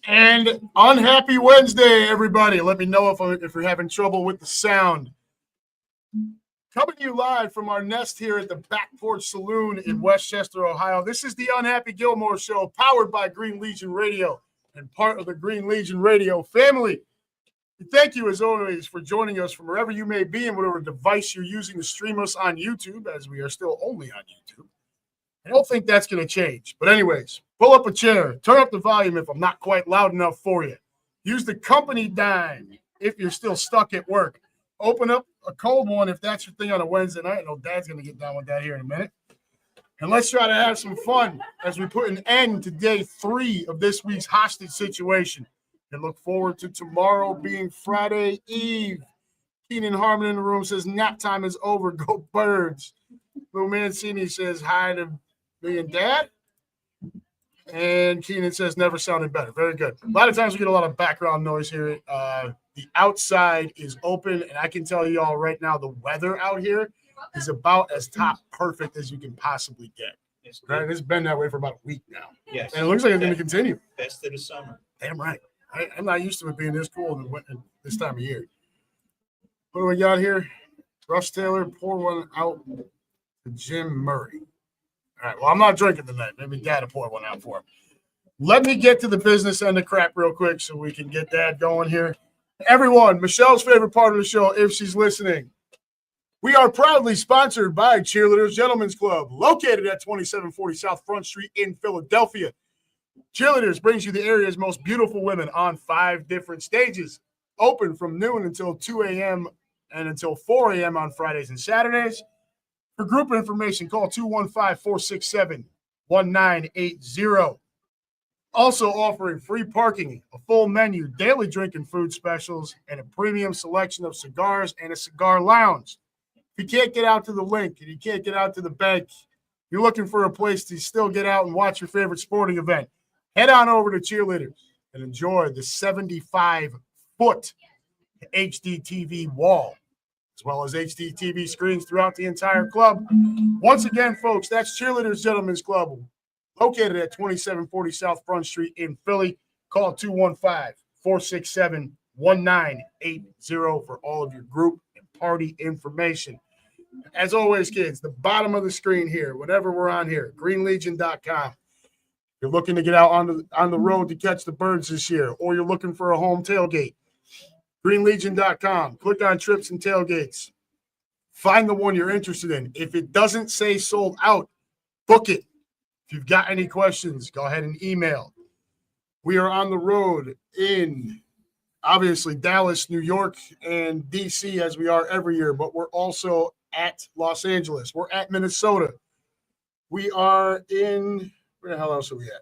And unhappy Wednesday, everybody. Let me know if you're having trouble with the sound. Coming to you live from our nest here at the Back Porch Saloon in Westchester, Ohio. This is the Unhappy Gilmore Show, powered by Green Legion Radio and part of the Green Legion Radio family. Thank you, as always, for joining us from wherever you may be and whatever device you're using to stream us on YouTube, as we are still only on YouTube. I don't think that's going to change. But anyways, pull up a chair. Turn up the volume if I'm not quite loud enough for you. Use the company dime if you're still stuck at work. Open up a cold one if that's your thing on a Wednesday night. I know Dad's going to get down with that here in a minute. And let's try to have some fun as we put an end to day 3 of this week's hostage situation. And look forward to tomorrow being Friday Eve. Keenan Harmon in the room says nap time is over. Go Birds. Lou Mancini says hi to me and Dad. And Keenan says never sounded better. Very good. A lot of times we get a lot of background noise here. The outside is open, and I can tell you all right now the weather out here is about as top perfect as you can possibly get. Right? It's been that way for about a week now. Yes. And it looks like it's going to continue. Best of the summer. Damn right. I'm not used to it being this cold this time of year. What do we got here? Russ Taylor, pour one out to Jim Murray. All right, well, I'm not drinking tonight. Maybe Dad will pour one out for him. Let me get to the business end of crap real quick so we can get Dad going here. Everyone, Michelle's favorite part of the show, if she's listening. We are proudly sponsored by Cheerleaders Gentlemen's Club, located at 2740 South Front Street in Philadelphia. Cheerleaders brings you the area's most beautiful women on 5 different stages, open from noon until 2 a.m. and until 4 a.m. on Fridays and Saturdays. For group information, call 215-467-1980. Also offering free parking, a full menu, daily drink and food specials, and a premium selection of cigars and a cigar lounge. If you can't get out to the link and you can't get out to the bank, you're looking for a place to still get out and watch your favorite sporting event, head on over to Cheerleaders and enjoy the 75-foot HD TV wall, as well as HD TV screens throughout the entire club. Once again, folks, that's Cheerleaders Gentlemen's Club, located at 2740 South Front Street in Philly. Call 215-467-1980 for all of your group and party information. As always, kids, the bottom of the screen here, whatever we're on here, greenlegion.com. You're looking to get out on the road to catch the Birds this year, or you're looking for a home tailgate, greenlegion.com. Click on trips and tailgates. Find the one you're interested in. If it doesn't say sold out, book it. If you've got any questions, go ahead and email. We are on the road in, obviously, Dallas, New York, and D.C., as we are every year, but we're also at Los Angeles. We're at Minnesota. We are in, where the hell else are we at?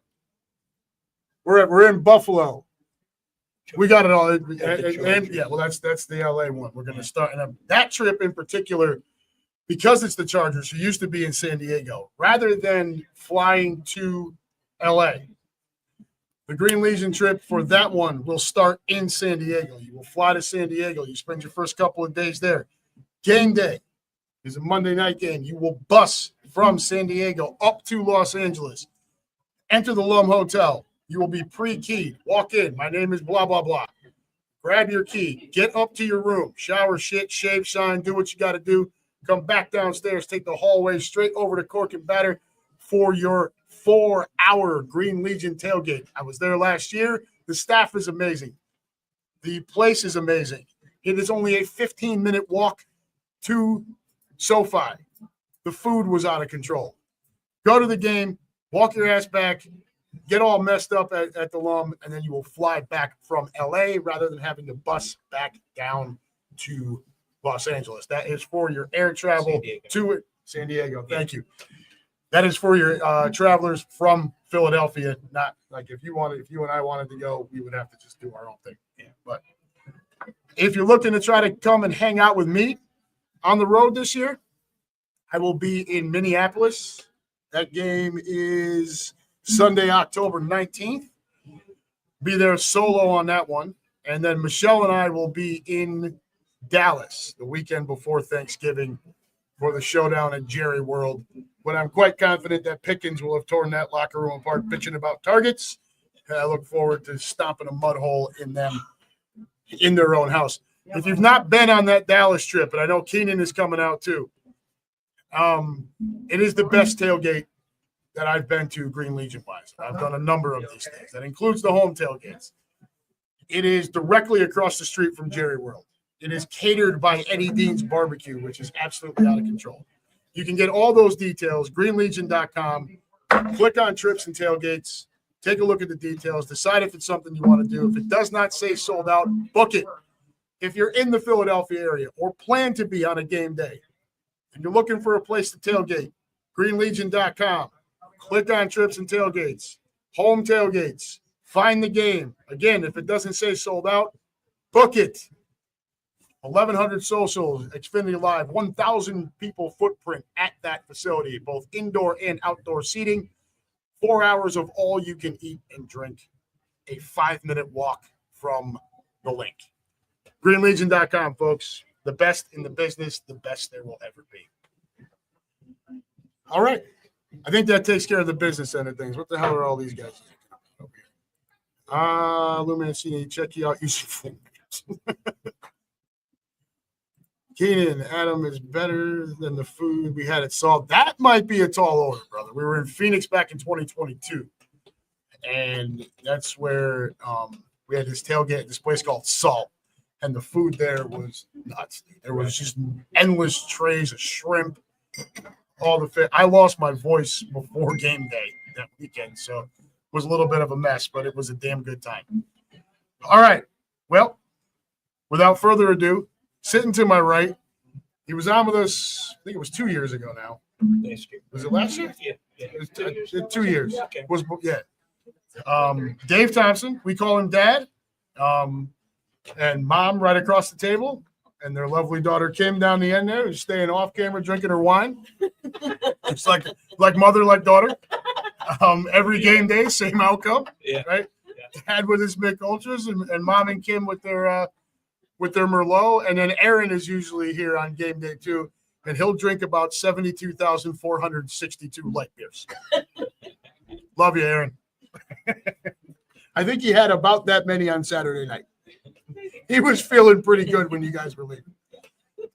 We're in Buffalo. We got it all. And yeah, well, that's the LA one. We're going to start. And that trip in particular, because it's the Chargers, who used to be in San Diego, rather than flying to LA, the Green Legion trip for that one will start in San Diego. You will fly to San Diego. You spend your first couple of days there. Game day is a Monday night game. You will bus from San Diego up to Los Angeles. Enter the Lum Hotel. You will be pre-keyed. Walk in. My name is blah, blah, blah. Grab your key. Get up to your room. Shower, shit, shave, shine. Do what you got to do. Come back downstairs. Take the hallway straight over to Cork and Batter for your 4-hour Green Legion tailgate. I was there last year. The staff is amazing. The place is amazing. It is only a 15-minute walk to SoFi. The food was out of control. Go to the game. Walk your ass back. Get all messed up at the Lum, and then you will fly back from LA rather than having to bus back down to Los Angeles. That is for your air travel to it. San Diego. Thank you. That is for your travelers from Philadelphia. Not like if you and I wanted to go, we would have to just do our own thing. Yeah. But if you're looking to try to come and hang out with me on the road this year, I will be in Minneapolis. That game is Sunday, October 19th. Be there solo on that one. And then Michelle and I will be in Dallas the weekend before Thanksgiving for the showdown at Jerry World. But I'm quite confident that Pickens will have torn that locker room apart, bitching about targets, And I look forward to stomping a mud hole in them in their own house. If you've not been on that Dallas trip, and I know Keenan is coming out too, it is the best tailgate that I've been to Green Legion wise. I've done a number of these things. That includes the home tailgates. It is directly across the street from Jerry World. It is catered by Eddie Dean's Barbecue, which is absolutely out of control. You can get all those details, greenlegion.com. Click on trips and tailgates. Take a look at the details. Decide if it's something you want to do. If it does not say sold out, book it. If you're in the Philadelphia area or plan to be on a game day and you're looking for a place to tailgate, greenlegion.com. Click on trips and tailgates, home tailgates, find the game. Again, if it doesn't say sold out, book it. 1,100 socials, Xfinity Live, 1,000 people footprint at that facility, both indoor and outdoor seating, 4 hours of all you can eat and drink, a 5-minute walk from the link. Greenlegion.com, folks. The best in the business, the best there will ever be. All right. I think that takes care of the business end of things. What the hell are all these guys over here? Luminous, check you out using full names. Keenan, Adam is better than the food we had at Salt. That might be a tall order, brother. We were in Phoenix back in 2022, and that's where we had this tailgate at this place called Salt, and the food there was nuts. There was just endless trays of shrimp. All the fit. I lost my voice before game day that weekend, so it was a little bit of a mess, but it was a damn good time. All right. Well, without further ado, sitting to my right, he was on with us, I think it was 2 years ago now. Was it last year? Yeah. It was 2 years. Okay. Dave Thompson, we call him Dad, and Mom right across the table. And their lovely daughter Kim down the end there, who's staying off camera drinking her wine. It's like mother, like daughter. Every game day, same outcome. Yeah. Right. Yeah. Dad with his Mick Ultras, and Mom and Kim with their Merlot, and then Aaron is usually here on game day too, and he'll drink about 72,462 light beers. Love you, Aaron. I think he had about that many on Saturday night. He was feeling pretty good when you guys were leaving,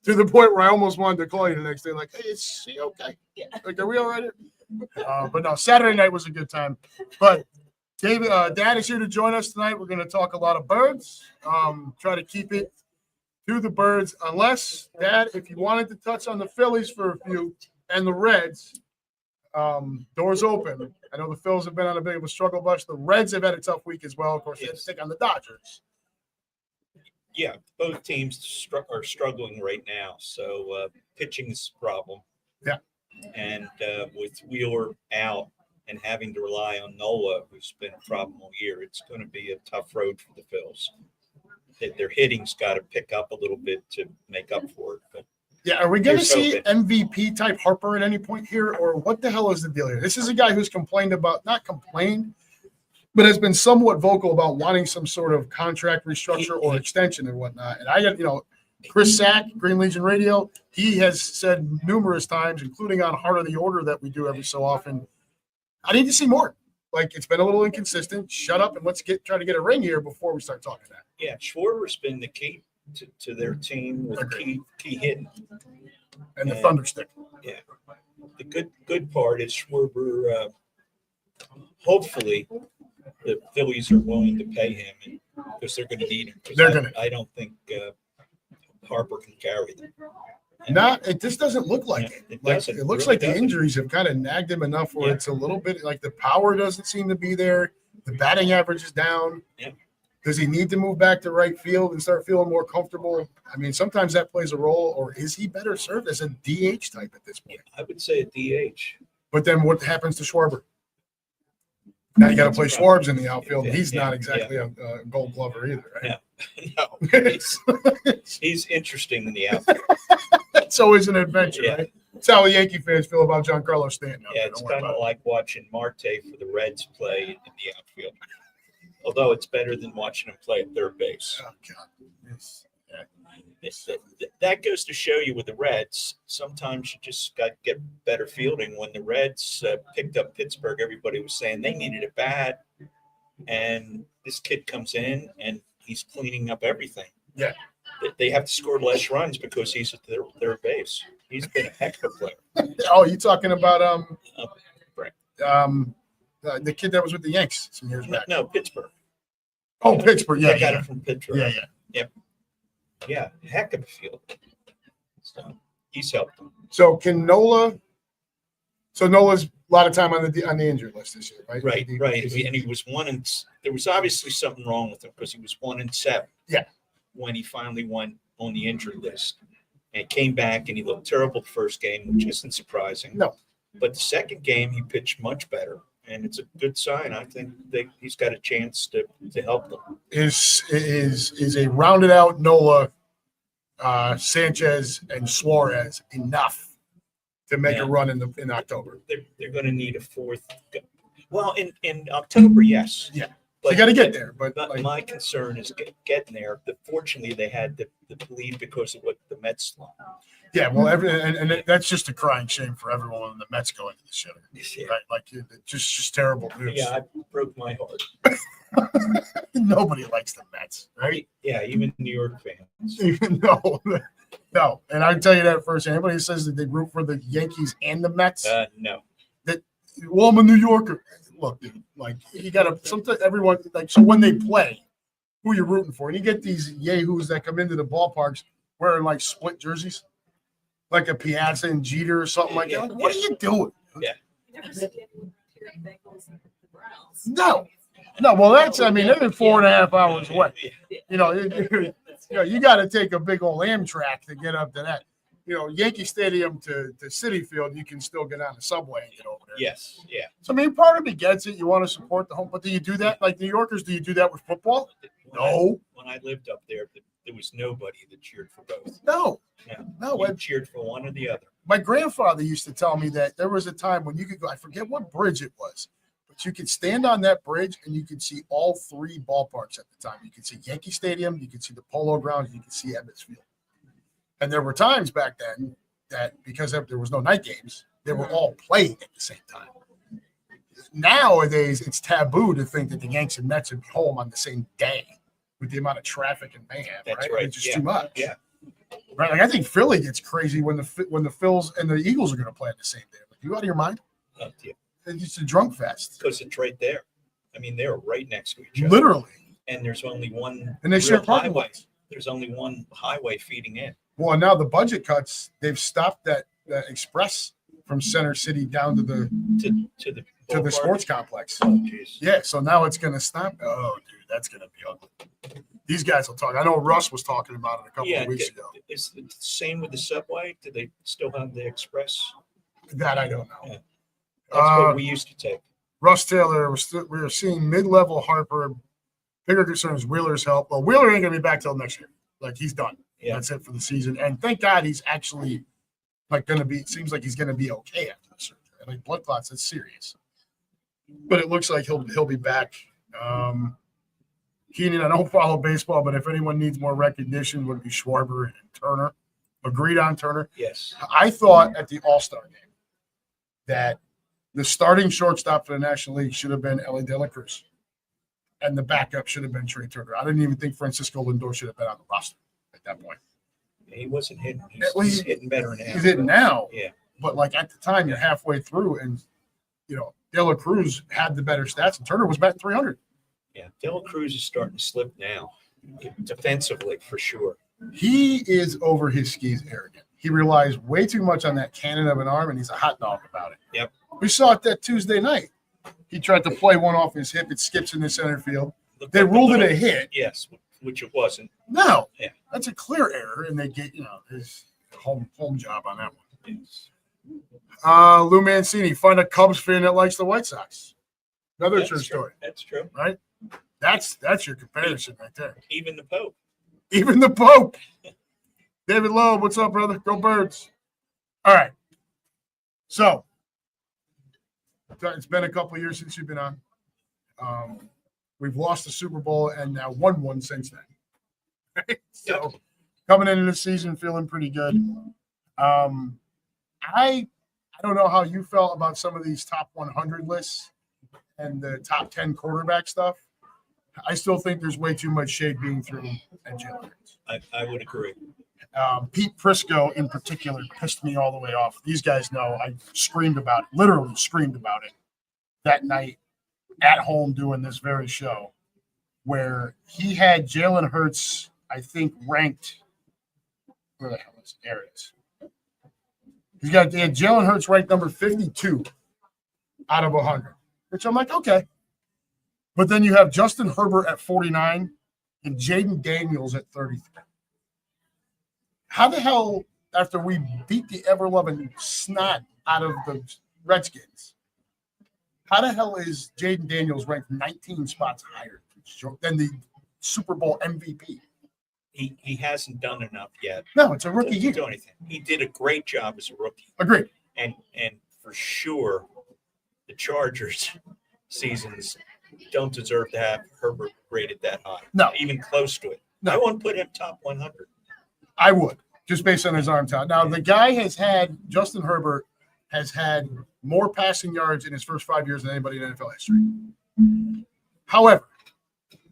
to the point where I almost wanted to call you the next day, like, hey, is he okay? Yeah. Like, are we all right? But no, Saturday night was a good time. But David, Dad is here to join us tonight. We're going to talk a lot of birds, try to keep it to the birds, unless, Dad, if you wanted to touch on the Phillies for a few and the Reds, doors open. I know the Phils have been on a bit of a struggle bus. The Reds have had a tough week as well. Of course, they had to take on the Dodgers. Yeah, both teams are struggling right now. So pitching is a problem. Yeah. And with Wheeler out and having to rely on Nola, who's been a problem all year, it's going to be a tough road for the Phils. Their hitting's got to pick up a little bit to make up for it. But yeah, are we going to see MVP type Harper at any point here, or what the hell is the deal here? This is a guy who's not complained, but has been somewhat vocal about wanting some sort of contract restructure or extension and whatnot. And I got, Chris Sack, Green Legion Radio, he has said numerous times, including on Heart of the Order that we do every so often, I need to see more. Like, it's been a little inconsistent. Shut up and let's try to get a ring here before we start talking that. Yeah, Schwarber's been the key to their team with key hitting. And the thunderstick. Yeah. The good part is Schwarber, hopefully the Phillies are willing to pay him because they're going to need him. I don't think Harper can carry them. It just doesn't look like it. It looks like the injuries have kind of nagged him enough where it's a little bit like the power doesn't seem to be there. The batting average is down. Yeah. Does he need to move back to right field and start feeling more comfortable? I mean, sometimes that plays a role, or is he better served as a DH type at this point? Yeah, I would say a DH. But then what happens to Schwarber? Now you got to play Schwarbs in the outfield. He's not exactly a Gold Glover either, right? No. He's interesting in the outfield. It's always an adventure, right? That's how the Yankee fans feel about Giancarlo Stanton. Yeah, it's kind of like watching Marte for the Reds play in the outfield. Although it's better than watching him play at third base. Oh, God. Yes. That goes to show you with the Reds, sometimes you just got to get better fielding. When the Reds picked up Pittsburgh, everybody was saying they needed it bad. and this kid comes in and he's cleaning up everything. Yeah. They have to score less runs because he's at their base. He's been a heck of a player. Oh, you talking about Right. the kid that was with the Yanks some years back? No, Pittsburgh. Oh, Pittsburgh. Yeah, They got it from Pittsburgh. Yeah. Yeah, heck of a field. So he's helped them. So can Nola? So Nola's a lot of time on the injury list this year, right? Right. And he was there was obviously something wrong with him because he was 1-7. Yeah. When he finally went on the injury list and came back and he looked terrible the first game, which isn't surprising. No. But the second game he pitched much better. And it's a good sign. I think he's got a chance to help them. Is a rounded out Nola, Sanchez, and Suarez enough to make a run in October? They're going to need a fourth. Well, in October, yes. Yeah. But you got to get there. But my concern is getting there. But fortunately, they had the lead because of what the Mets lost. Yeah, well, and that's just a crying shame for everyone when the Mets go into the shitter. Yeah. Right? Like, just terrible news. Yeah, I broke my heart. Nobody likes the Mets, right? Yeah, even New York fans. No. And I can tell you that first. Anybody who says that they root for the Yankees and the Mets, no. Well, I'm a New Yorker. Look, dude, like you got to. Sometimes everyone like so when they play, who you're rooting for, and you get these yahoos that come into the ballparks wearing like split jerseys, like a Piazza and Jeter or something like that. Like, what are you doing? Yeah. No. Well, that's. I mean, they're 4.5 hours away. You know, you got to take a big old Amtrak to get up to that. You know, Yankee Stadium to Citi Field, you can still get on the subway and get over there. Yes, yeah. So, I mean, part of me gets it. You want to support the home, but do you do that? Like New Yorkers, do you do that with football? No. When I lived up there was nobody that cheered for both. No. You cheered for one or the other. My grandfather used to tell me that there was a time when you could go, I forget what bridge it was, but you could stand on that bridge and you could see all three ballparks at the time. You could see Yankee Stadium, you could see the Polo Grounds, you could see Ebbets Field. And there were times back then that because there was no night games, they were all playing at the same time. Nowadays, it's taboo to think that the Yanks and Mets would be home on the same day with the amount of traffic and mayhem. That's right? right. It's just too much. Yeah. Right. Like I think Philly gets crazy when the Phils and the Eagles are going to play on the same day. Like, you out of your mind? Yeah. It's just a drunk fest. Because it's right there. I mean, they're right next to each other. Literally. And there's only one. And they share parking highway. lots. There's only one highway feeding in. Well, now the budget cuts, they've stopped that express from Center City down to the sports complex. Oh, geez. Yeah, so now it's going to stop. Oh, dude, that's going to be ugly. These guys will talk. I know Russ was talking about it a couple of weeks ago. Is it the same with the subway? Do they still have the express? That I don't know. Yeah. That's what we used to take. Russ Taylor, we were seeing mid-level Harper. Bigger concerns, Wheeler's help. Well, Wheeler ain't going to be back till next year. Like, he's done. Yeah. That's it for the season. And thank God he's actually like going to be, it seems like he's going to be okay after the surgery. Like blood clots, that's serious. But it looks like he'll be back. Keenan, I don't follow baseball, but if anyone needs more recognition, would be Schwarber and Turner. Agreed on Turner. Yes. I thought at the All-Star game that the starting shortstop for the National League should have been Ellie De La Cruz. And the backup should have been Trey Turner. I didn't even think Francisco Lindor should have been on the roster at that point. He wasn't hitting. He's hitting better now. He's hitting now. Yeah. But like at the time, you're halfway through, and De La Cruz had the better stats, and Turner was batting 300. Yeah, De La Cruz is starting to slip now, defensively for sure. He is over his skis, arrogant. He relies way too much on that cannon of an arm, and he's a hot dog about it. Yep. We saw it that Tuesday night. He tried to play one off his hip. It skips in the center field. They ruled it a hit. Yes, which it wasn't. No. Yeah. That's a clear error, and they get his home job on that one. Yes. Lou Mancini, find a Cubs fan that likes the White Sox. Another true story. That's true. Right? That's your comparison right there. Even the Pope. Even the Pope. David Loeb, what's up, brother? Go Birds. All right. So, it's been a couple of years since you've been on. We've lost the Super Bowl and now won one since then. Right? So, coming into the season, feeling pretty good. I don't know how you felt about some of these top 100 lists and the top 10 quarterback stuff. I still think there's way too much shade being thrown at Jalen Hurts. I would agree. Pete Prisco in particular pissed me all the way off. These guys know I screamed about it, literally screamed about it that night at home doing this very show where he had Jalen Hurts, I think, ranked. Where the hell is it? There it is. They had Jalen Hurts ranked number 52 out of 100, which I'm like, okay. But then you have Justin Herbert at 49 and Jaden Daniels at 33. How the hell, after we beat the ever-loving snot out of the Redskins, how the hell is Jaden Daniels ranked 19 spots higher than the Super Bowl MVP? He hasn't done enough yet. No, it's a rookie year. Do anything. He did a great job as a rookie. Agreed. And for sure, the Chargers seasons don't deserve to have Herbert rated that high. No. Even close to it. No. I won't put him top 100. I would, just based on his arm talent. Now, the guy Justin Herbert has had more passing yards in his first 5 years than anybody in NFL history. However,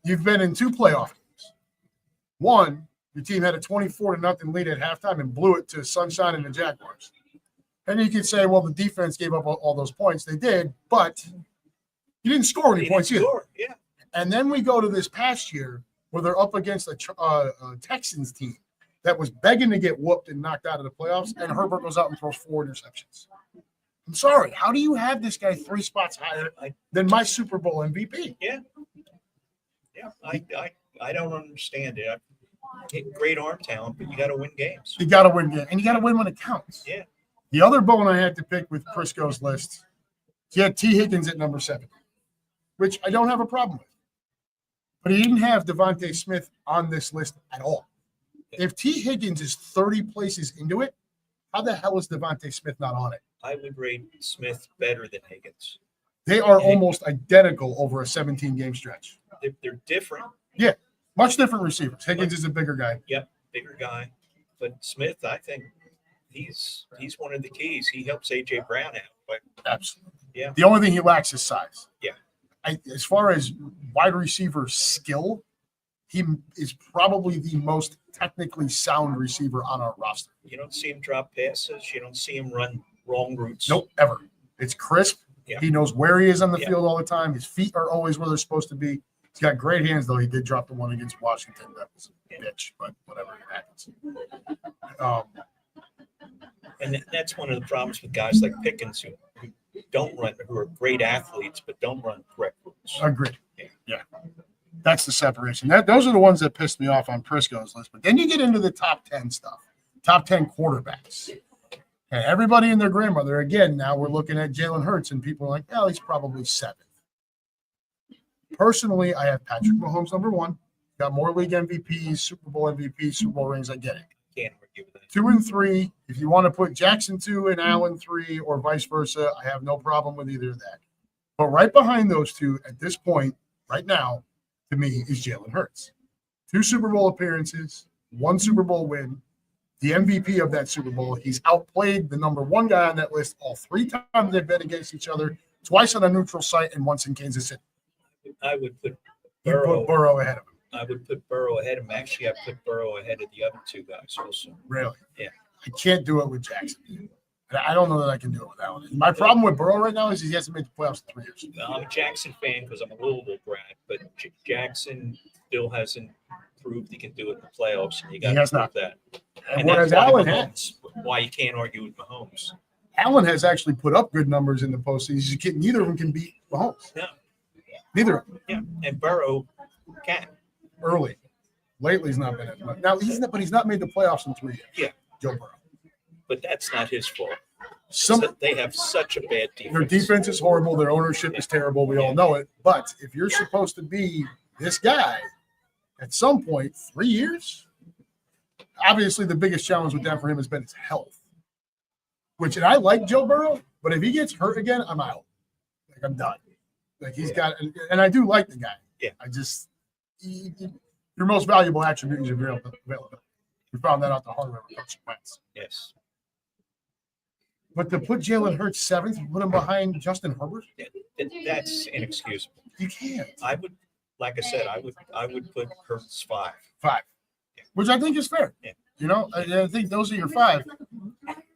you've been in 2 playoff games. One, your team had a 24-0 lead at halftime and blew it to Sunshine and the Jaguars. And you could say, well, the defense gave up all those points. They did, but you didn't score any points either. Yeah. And then we go to this past year where they're up against a Texans team that was begging to get whooped and knocked out of the playoffs, and Herbert goes out and throws 4 interceptions. I'm sorry. How do you have this guy 3 spots higher than my Super Bowl MVP? Yeah. I don't understand it. Great arm talent, but you got to win games. You got to win games, and you got to win when it counts. Yeah. The other bone I had to pick with Prisco's list, he had T. Higgins at number 7, which I don't have a problem with. But he didn't have Devontae Smith on this list at all. If T. Higgins is 30 places into it, how the hell is Devontae Smith not on it? I would rate Smith better than Higgins. They are almost identical over a 17-game stretch. They're different. Yeah, much different receivers. Higgins is a bigger guy. Yep, bigger guy. But Smith, I think he's one of the keys. He helps A.J. Brown out. But absolutely. Yeah. The only thing he lacks is size. Yeah. As far as wide receiver skill, he is probably the most technically sound receiver on our roster. You don't see him drop passes. You don't see him run wrong routes. Nope, ever. It's crisp. Yeah. He knows where he is on the field all the time. His feet are always where they're supposed to be. He's got great hands, though. He did drop the one against Washington. That was a bitch, but whatever, it happens. And that's one of the problems with guys like Pickens who don't run, who are great athletes, but don't run correct routes. Agreed. Yeah. That's the separation. Those are the ones that pissed me off on Prisco's list. But then you get into the top 10 stuff, top 10 quarterbacks. And everybody and their grandmother, again, now we're looking at Jalen Hurts, and people are like, oh, he's probably 7th. Personally, I have Patrick Mahomes number 1. Got more league MVPs, Super Bowl MVP, Super Bowl rings. I get it. Can't argue with that. 2 and 3. If you want to put Jackson 2 and Allen 3 or vice versa, I have no problem with either of that. But right behind those two at this point, right now, to me, is Jalen Hurts. 2 Super Bowl appearances, 1 Super Bowl win, the MVP of that Super Bowl. He's outplayed the number 1 guy on that list all 3 times they've been against each other, twice on a neutral site and once in Kansas City. I would put Burrow ahead of him. I would put Burrow ahead of him. Actually, I put Burrow ahead of the other 2 guys also. Really? Yeah. I can't do it with Jackson. I don't know that I can do it with Allen. My problem with Burrow right now is he hasn't made the playoffs in 3 years. I'm a Jackson fan because I'm a Louisville grad, but Jackson still hasn't proved he can do it in the playoffs. And you got to prove that. And whereas Allen has. Why you can't argue with Mahomes. Allen has actually put up good numbers in the postseason. Neither of them can beat Mahomes. No. Neither of them. Yeah, and Burrow can. Early. Lately, he's not been as much. Now, he's not made the playoffs in 3 years. Yeah. Joe Burrow. But that's not his fault. They have such a bad defense. Their defense is horrible. Their ownership is terrible. We all know it. But if you're supposed to be this guy at some point, 3 years, obviously the biggest challenge with that for him has been his health. And I like Joe Burrow, but if he gets hurt again, I'm out. Like, I'm done. Like, he's got – and I do like the guy. Yeah. I just your most valuable attribute is your availability. We found that out the hard way with Coach Wentz. Yes. But to put Jalen Hurts 7th, put him behind Justin Herbert? That's inexcusable. You can't. I would like I said, I would put Hurts 5. Which I think is fair. Yeah. You know, I think those are your 5.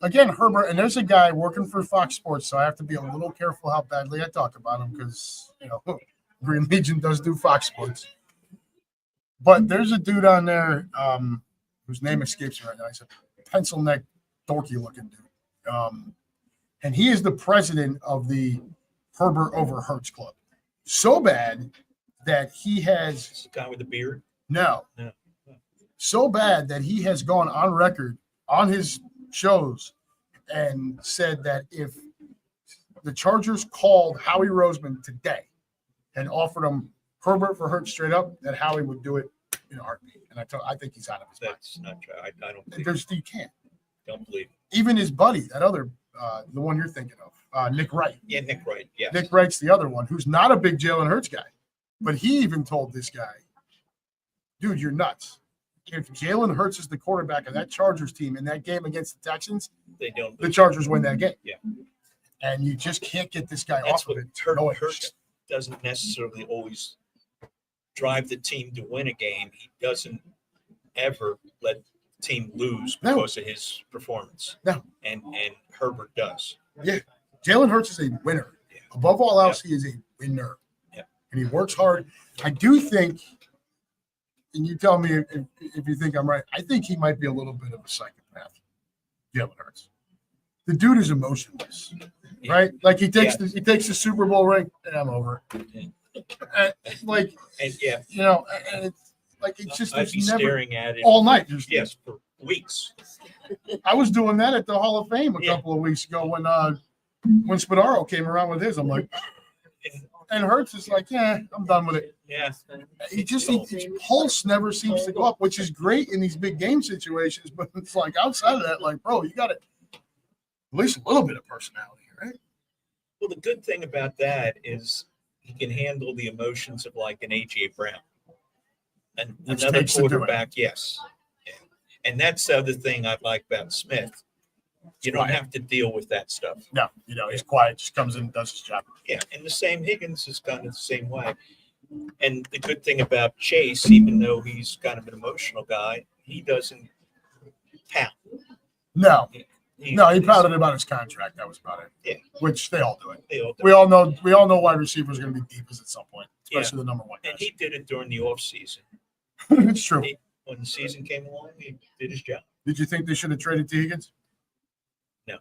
Again, Herbert, and there's a guy working for Fox Sports, so I have to be a little careful how badly I talk about him because, you know, Green Legion does do Fox Sports. But there's a dude on there whose name escapes me right now. He's a pencil neck, dorky looking dude. And he is the president of the Herbert over Hurts Club. So bad that he has. This guy with the beard? No. So bad that he has gone on record on his shows and said that if the Chargers called Howie Roseman today and offered him Herbert for Hurts straight up, that Howie would do it in a heartbeat. And I think he's out of his mind. That's not true. I don't believe You can't. Don't believe it. Even his buddy, that other, the one you're thinking of, Nick Wright. Yeah, Nick Wright. Yeah. Nick Wright's the other one who's not a big Jalen Hurts guy. But he even told this guy, dude, you're nuts. If Jalen Hurts is the quarterback of that Chargers team in that game against the Texans, the Chargers win that game. Yeah. And you just can't get this guy That's off of what it. Hurts doesn't necessarily always drive the team to win a game. He doesn't ever let the team lose because of his performance. No. And Herbert does. Yeah. Jalen Hurts is a winner. Yeah. Above all else, he is a winner. Yeah. And he works hard. I do think, and you tell me if you think I'm right, I think he might be a little bit of a psychopath, Jalen Hurts. The dude is emotionless, right? Like he takes the Super Bowl ring, and I'm over it. Yeah. You know, and it's like it's just I'd be never staring at it all night. Yes, for weeks. I was doing that at the Hall of Fame a couple of weeks ago when Spadaro came around with his. I'm like, and Hurts is like, yeah, I'm done with it. Yeah. His pulse never seems to go up, which is great in these big game situations. But it's like outside of that, like, bro, you got at least a little bit of personality, right? Well, the good thing about that is he can handle the emotions of like an A.J. Brown. And another quarterback, yes. Yeah. And that's the other thing I like about Smith. You don't have to deal with that stuff. No, you know, he's quiet, just comes in and does his job. Yeah, and the same Higgins is kind of the same way. And the good thing about Chase, even though he's kind of an emotional guy, he doesn't pout. No. He pouted about his contract. That was about it. Yeah. Which they all do it. They all do we all know wide receivers are going to be divas at some point, especially the number one guys. And he did it during the offseason. It's true. When the season came along, he did his job. Did you think they should have traded T. Higgins? No.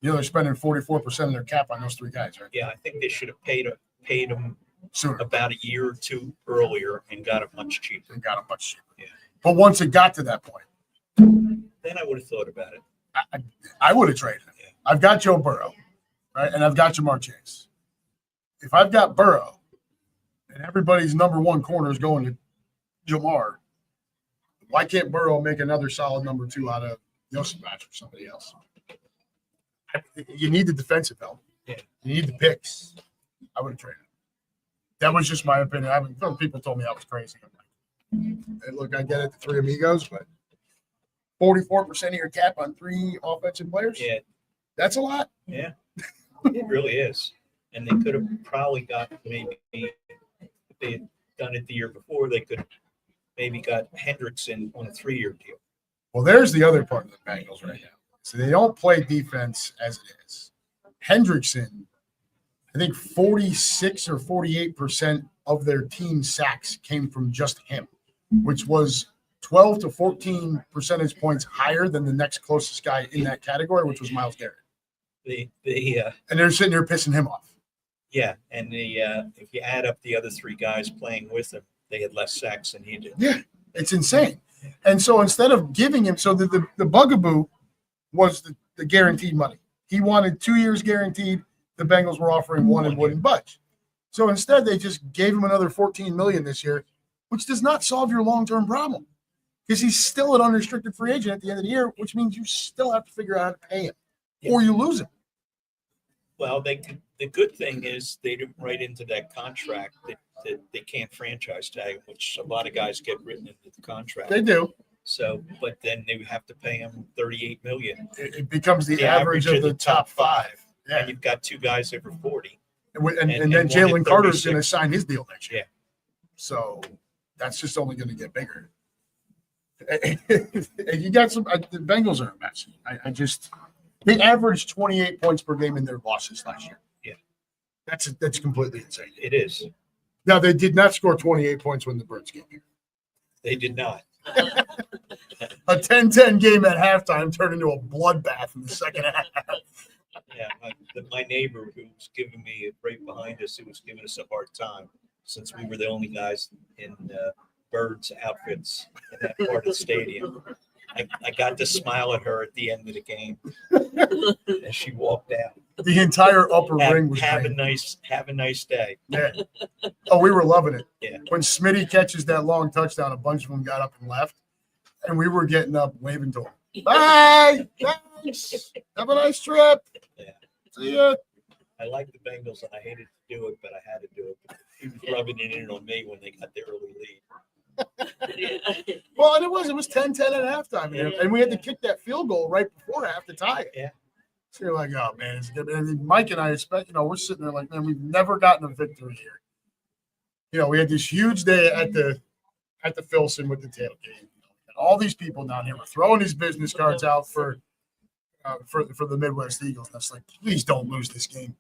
You know, they're spending 44% of their cap on those 3 guys, right? Yeah, I think they should have paid him sooner, about a year or 2 earlier, and got him much cheaper. Yeah. But once it got to that point, then I would have thought about it. I would have traded him. Yeah. I've got Joe Burrow, right? And I've got Jamar Chase. If I've got Burrow and everybody's number 1 corner is going to Jamar, why can't Burrow make another solid number 2 out of Yosevich or somebody else? You need the defensive help. Yeah. You need the picks. I would have traded him. That was just my opinion. Some people told me I was crazy. I'm like, hey, look, I get it, the 3 amigos, but 44% of your cap on 3 offensive players? Yeah. That's a lot. Yeah. It really is. And they could have probably got maybe if they had done it the year before, they could have maybe got Hendrickson on a 3-year deal. Well, there's the other part of the Bengals right now. So they don't play defense as it is. Hendrickson, I think 46 or 48% of their team sacks came from just him, which was 12 to 14 percentage points higher than the next closest guy in that category, which was Myles Garrett. And they're sitting there pissing him off. Yeah, and if you add up the other 3 guys playing with him, they had less sacks than he did. Yeah, it's insane. And so instead of giving him, so the bugaboo was the guaranteed money. He wanted 2 years guaranteed. The Bengals were offering 1 and wouldn't budge. So instead, they just gave him another $14 million this year, which does not solve your long-term problem because he's still an unrestricted free agent at the end of the year, which means you still have to figure out how to pay him or you lose him. Well, the good thing is they didn't write into that contract that they can't franchise tag him, which a lot of guys get written into the contract. They do. So, but then they have to pay him $38 million. It becomes the average of the top 5. Yeah. And you've got 2 guys over 40. And then Jalen Carter's going to sign his deal next year. Yeah. So that's just only going to get bigger. And you got some. The Bengals are a mess. They averaged 28 points per game in their losses last year. Yeah, that's completely insane. it is. Now they did not score 28 points when the Birds came here. They did not. A 10-10 game at halftime turned into a bloodbath in the second half. Yeah, my neighbor who was giving me right behind us, who was giving us a hard time since we were the only guys in Birds outfits in that part of the stadium. I got to smile at her at the end of the game as she walked out. The entire upper ring was have green. a nice day. Yeah. Oh, we were loving it. Yeah. When Smitty catches that long touchdown, a bunch of them got up and left, and we were getting up waving to him. Bye. Thanks. Have a nice trip. Yeah. See ya. I like the Bengals, and I hated to do it, but I had to do it. He was rubbing it in on me when they got the early lead. Well, and it was 10-10 at halftime, and we had to kick that field goal right before half to tie it. Yeah. So you're like, oh man, it's good. And Mike and I expect, we're sitting there like, man, we've never gotten a victory here. We had this huge day at the Filson with the tailgate. And all these people down here were throwing these business cards out for the Midwest Eagles. And I was like, please don't lose this game.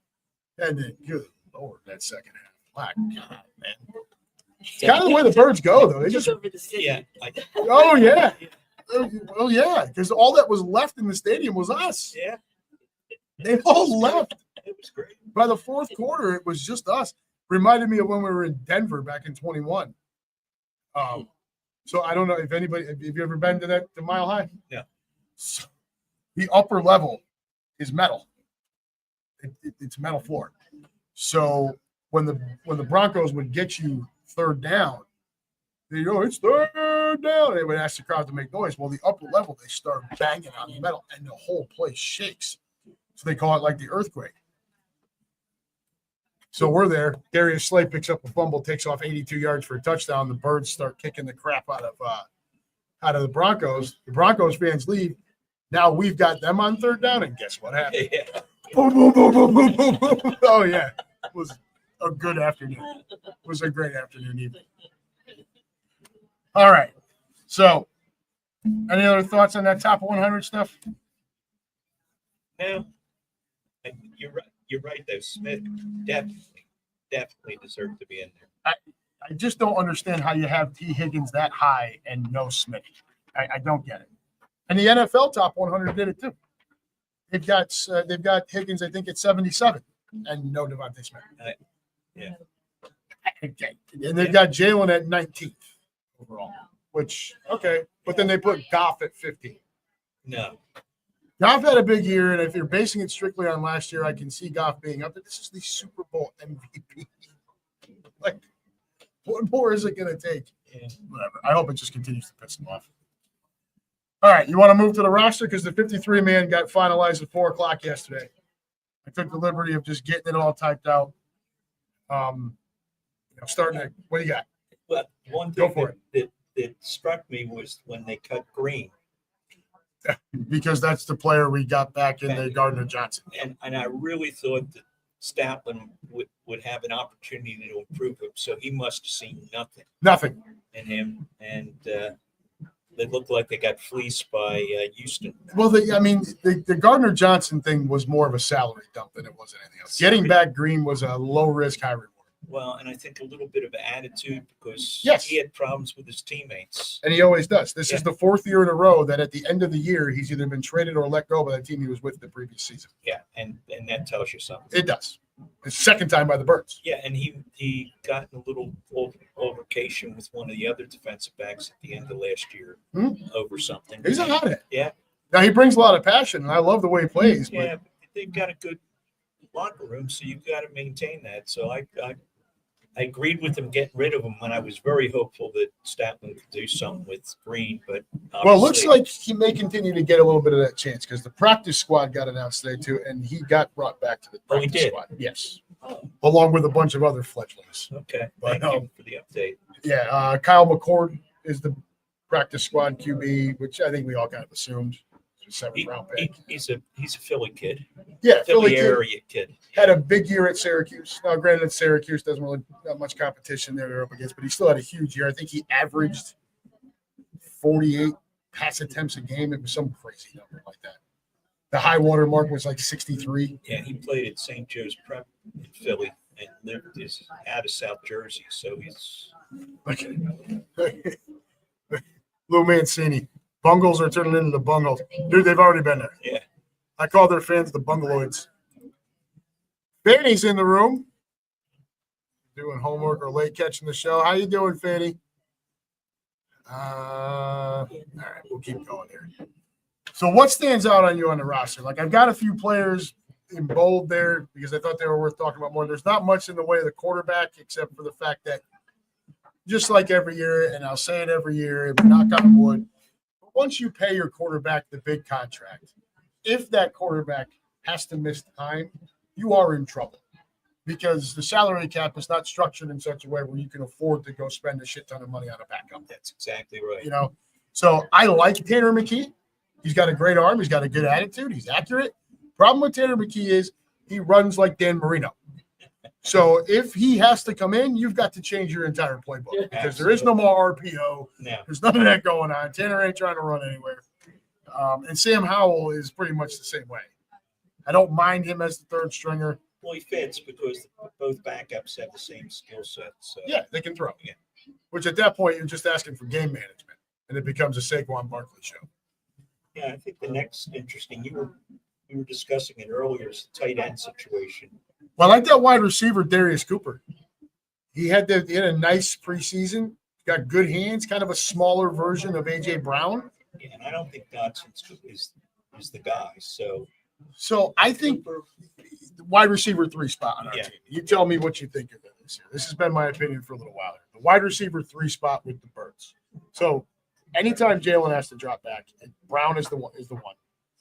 And then, good Lord, that second half. My God, man. It's kind of the way the Birds go, though. They just over the city. Yeah. oh yeah, well yeah, because all that was left in the stadium was us. Yeah. They all left. It was great. By the fourth quarter, it was just us. Reminded me of when we were in Denver back in 21. So I don't know if anybody, have you ever been to Mile High? Yeah. So the upper level is metal. It's metal floor. So when the Broncos would get you third down, they go, it's third down. They would ask the crowd to make noise. Well, the upper level, they start banging on the metal, and the whole place shakes. So they call it like the earthquake. So we're there. Darius Slay picks up a fumble, takes off 82 yards for a touchdown. The Birds start kicking the crap out of the Broncos. The Broncos fans leave. Now we've got them on third down, and guess what happened? Yeah. Boom, boom, boom, boom, boom, boom, boom. Oh yeah, it was a good afternoon. It was a great afternoon evening. All right. So, any other thoughts on that top 100 stuff? No. You're right. You're right, though. Smith definitely deserved to be in there. I just don't understand how you have T. Higgins that high and no Smith. I don't get it. And the NFL top 100 did it too. They've got Higgins, I think, at 77, and no Devontae Smith. Yeah. Okay. And they've got Jalen at 19th overall, which, okay. But then they put Goff at 15. No. Goff had a big year, and if you're basing it strictly on last year, I can see Goff being up. But this is the Super Bowl MVP. Like, what more is it going to take? Yeah. Whatever. I hope it just continues to piss them off. All right, you want to move to the roster? Because the 53-man got finalized at 4 o'clock yesterday. I took the liberty of just getting it all typed out. Starting to, what do you got? Well, one Go thing for that struck me was when they cut Green. Because that's the player we got back in the Gardner Johnson. And I really thought that Staplin would have an opportunity to improve him. So he must have seen nothing in him. And they looked like they got fleeced by Houston. Well, the Gardner Johnson thing was more of a salary dump than it was anything else. Getting back Green was a low risk, high reward. Well, and I think a little bit of attitude because Yes. he had problems with his teammates. And he always does. This Yeah. is the fourth year in a row that at the end of the year, he's either been traded or let go by the team he was with the previous season. Yeah, and that tells you something. It does. It's second time by the Birds. Yeah, and he got in a little altercation with one of the other defensive backs at the end of last year over something. He's a hothead. Yeah. Now, he brings a lot of passion, and I love the way he plays. But Yeah, but they've got a good locker room, so you've got to maintain that. So I agreed with them getting rid of him when I was very hopeful that Statlin could do something with Green. But well, it looks obviously- like he may continue to get a little bit of that chance because the practice squad got announced today, too, and he got brought back to the Oh, he practice did? squad. Yes. Oh, Along with a bunch of other fledglings. okay. But, Thank you for the update. Yeah, Kyle McCord is the practice squad QB, which I think we all kind of assumed. seventh round pick. He's a Philly kid. Yeah, Philly area kid. Had a big year at Syracuse. Now, granted, Syracuse doesn't really have much competition there they're up against, but he still had a huge year. I think he averaged 48 pass attempts a game. It was some crazy number like that. The high water mark was like 63. Yeah, he played at St. Joe's Prep in Philly and lived out of South Jersey, so he's Lou Mancini. Bungles are turning into the bungles. Dude, they've already been there. Yeah. I call their fans the bungaloids. Fanny's in the room. Doing homework or late catching the show. How you doing, Fanny? All right, we'll keep going here. So what stands out on you on the roster? Like, I've got a few players in bold there because I thought they were worth talking about more. There's not much in the way of the quarterback except for the fact that just like every year, and I'll say it every year, knock on wood, once you pay your quarterback the big contract, if that quarterback has to miss time, you are in trouble because the salary cap is not structured in such a way where you can afford to go spend a shit ton of money on a backup. That's exactly right. You know, so I like Tanner McKee. He's got a great arm. He's got a good attitude. He's accurate. Problem with Tanner McKee is he runs like Dan Marino. So if he has to come in, you've got to change your entire playbook because there is no more RPO. No. There's none of that going on. Tanner ain't trying to run anywhere. And Sam Howell is pretty much the same way. I don't mind him as the third stringer. Well, he fits because both backups have the same skill set. So. Yeah, they can throw. Yeah. Which at that point, you're just asking for game management, and it becomes a Saquon Barkley show. Yeah, I think the next interesting, you were discussing it earlier, is the tight end situation. Well, I like that wide receiver, Darius Cooper. He had a nice preseason. Got good hands, kind of a smaller version of A.J. Brown. Yeah, and I don't think Dodson is the guy. So I think wide receiver 3 spot on our team. You tell me what you think of this here. This has been my opinion for a little while. The wide receiver 3 spot with the Birds. So anytime Jalen has to drop back, Brown is the one.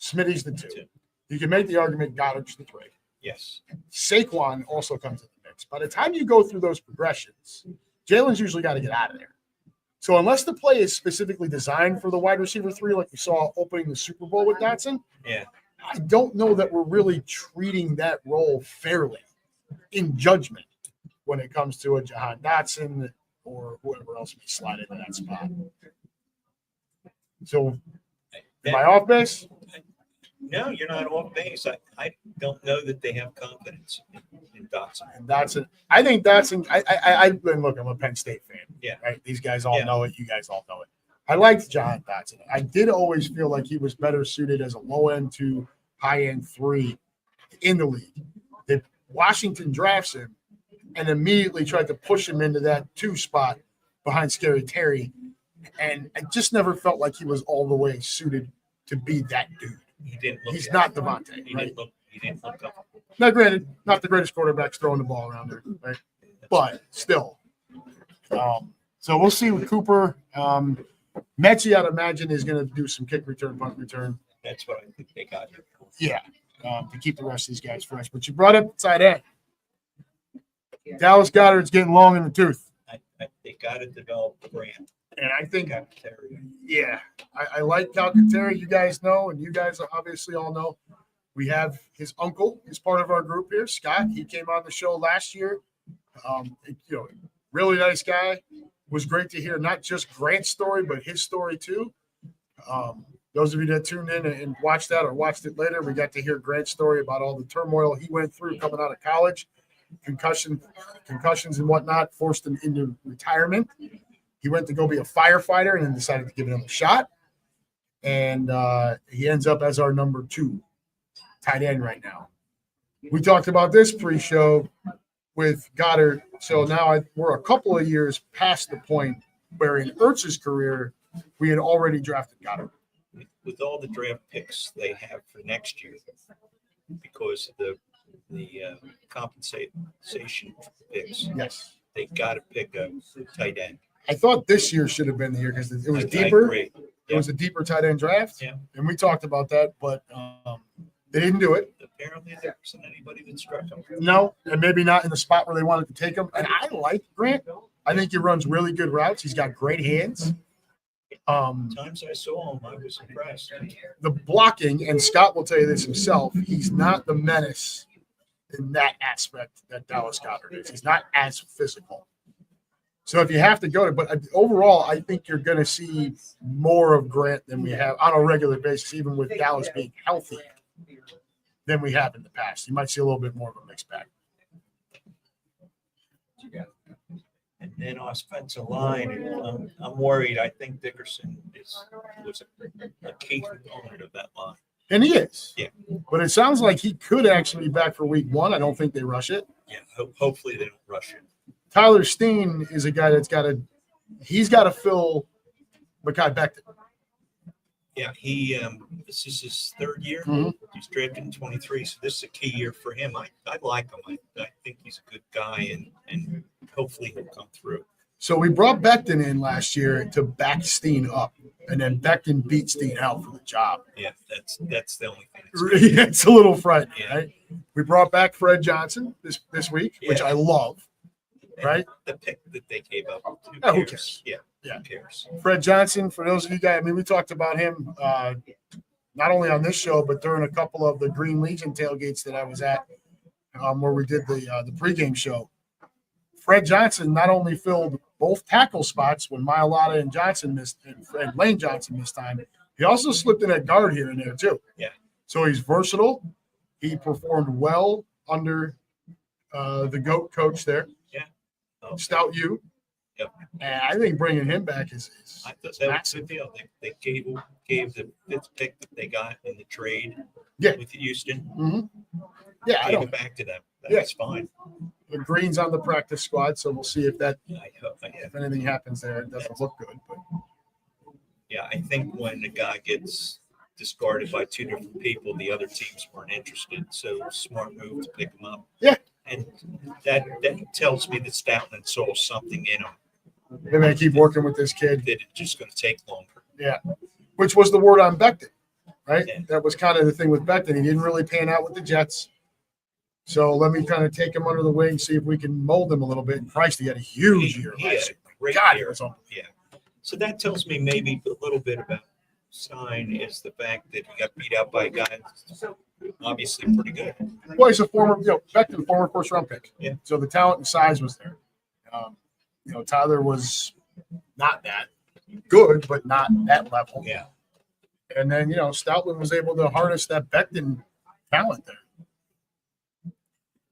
Smitty's the 2. You can make the argument Goddard's the 3. Yes. Saquon also comes in the mix. By the time you go through those progressions, Jalen's usually got to get out of there. So unless the play is specifically designed for the wide receiver 3, like we saw opening the Super Bowl with Dotson, I don't know that we're really treating that role fairly in judgment when it comes to a Jahan Dotson or whoever else may slide into that spot. So am I off base? No, you're not off base. I don't know that they have confidence in Dotson. And Dotson, I think Dotson. Look, I'm a Penn State fan. Yeah, right. These guys all know it. You guys all know it. I liked John Dotson. I did always feel like he was better suited as a low end 2, high end 3 in the league. That Washington drafts him and immediately tried to push him into that 2 spot behind Scary Terry, and I just never felt like he was all the way suited to be that dude. He's not Devontae. He didn't look up. Now, granted, not the greatest quarterbacks throwing the ball around there, right? But still. So we'll see with Cooper. Mechie, I'd imagine, is going to do some kick return, punt return. That's what I think they got here. Yeah, to keep the rest of these guys fresh. But you brought up tight end. Dallas Goedert's getting long in the tooth. They got to develop the brand. And I think, I like Calcaterra. You guys know, and you guys obviously all know, we have his uncle is part of our group here, Scott. He came on the show last year. Really nice guy. Was great to hear not just Grant's story, but his story too. Those of you that tuned in and watched that or watched it later, we got to hear Grant's story about all the turmoil he went through coming out of college, concussions and whatnot, forced him into retirement. He went to go be a firefighter and then decided to give it a shot. And he ends up as our number 2 tight end right now. We talked about this pre-show with Goddard. So now we're a couple of years past the point where in Ertz's career, we had already drafted Goddard. With all the draft picks they have for next year, because of the compensation picks, yes, they got to pick a tight end. I thought this year should have been the year because it was deeper. It was a deeper tight end draft. Yeah. And we talked about that, but they didn't do it. Apparently, there wasn't anybody that struck him. No, and maybe not in the spot where they wanted to take him. And I like Grant. I think he runs really good routes. He's got great hands. Times I saw him, I was impressed. The blocking, and Scott will tell you this himself, he's not the menace in that aspect that Dallas Goedert is. He's not as physical. So if you have to go to, but overall, I think you're going to see more of Grant than we have on a regular basis, even with Dallas being healthy, than we have in the past. You might see a little bit more of a mixed bag. And then offensive line, I'm worried. I think Dickerson was a key component of that line. And he is. Yeah. But it sounds like he could actually be back for week 1. I don't think they rush it. Yeah. Hopefully they don't rush it. Tyler Steen is a guy that's got to fill Mekhi Becton. Yeah, this is his 3rd year. Mhm. He's drafted in 23, so this is a key year for him. I like him. I think he's a good guy, and hopefully he'll come through. So we brought Becton in last year to back Steen up, and then Becton beat Steen out for the job. Yeah, that's the only thing. It's a little frightening, Yeah. right? We brought back Fred Johnson this week, which Yeah. I love, And right? the pick that they gave up. Who Oh, who cares? cares? Yeah. Yeah. Who cares? Fred Johnson, for those of you guys, I mean, we talked about him not only on this show, but during a couple of the Green Legion tailgates that I was at, where we did the pregame show. Fred Johnson not only filled both tackle spots when Mailata and Johnson missed, and Lane Johnson missed time, he also slipped in at guard here and there too. Yeah. So he's versatile. He performed well under the GOAT coach there, Oh, Stout U. Yep. And I think bringing him back is I thought that was a good deal. They gave the 5th pick that they got in the trade Yeah. with Houston. Yeah, I Gave don't. it back to them. Yeah. That's fine. The Green's on the practice squad, so we'll see if If anything happens there. It doesn't look good, but Yeah, I think when the guy gets discarded by 2 different people, the other teams weren't interested. So smart move to pick him up. Yeah. And that tells me that Stoutland saw something in him they're going to keep working with this kid, that it's just going to take longer. which was the word on Becton, right? Yeah. That was kind of the thing with Becton. He didn't really pan out with the Jets. So let me kind of take him under the wing, see if we can mold him a little bit. And Christ, he had a huge year He had last a year. great God, year. it was unbelievable. Yeah. So that tells me maybe a little bit about Stein is the fact that he got beat out by a guy that's obviously pretty good. Well, he's a Becton, former first-round pick. Yeah. So the talent and size was there. Tyler was not that good, but not that level. Yeah. And then, Stoutland was able to harness that Becton talent there.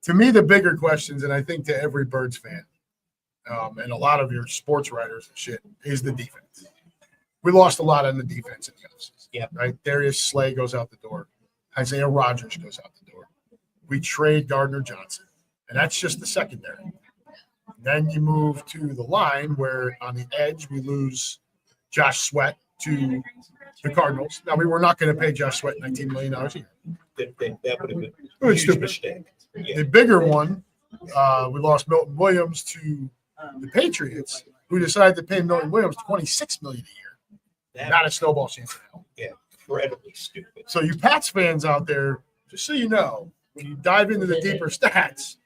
To me, the bigger questions, and I think to every Birds fan, and a lot of your sports writers and shit, is the defense. We lost a lot on the defense in the offseason. Yeah. Right? Darius Slay goes out the door. Isaiah Rodgers goes out the door. We trade Gardner Johnson, and that's just the secondary. Then you move to the line where on the edge we lose Josh Sweat to the Cardinals. Now, we were not going to pay Josh Sweat $19 million a year. That would have been It a was huge stupid. mistake. Yeah. The bigger one, we lost Milton Williams to the Patriots, who decided to pay Milton Williams $26 million a year. That Not a snowball chance in hell. incredibly stupid. So you Pats fans out there, just so you know, when you dive into the deeper stats,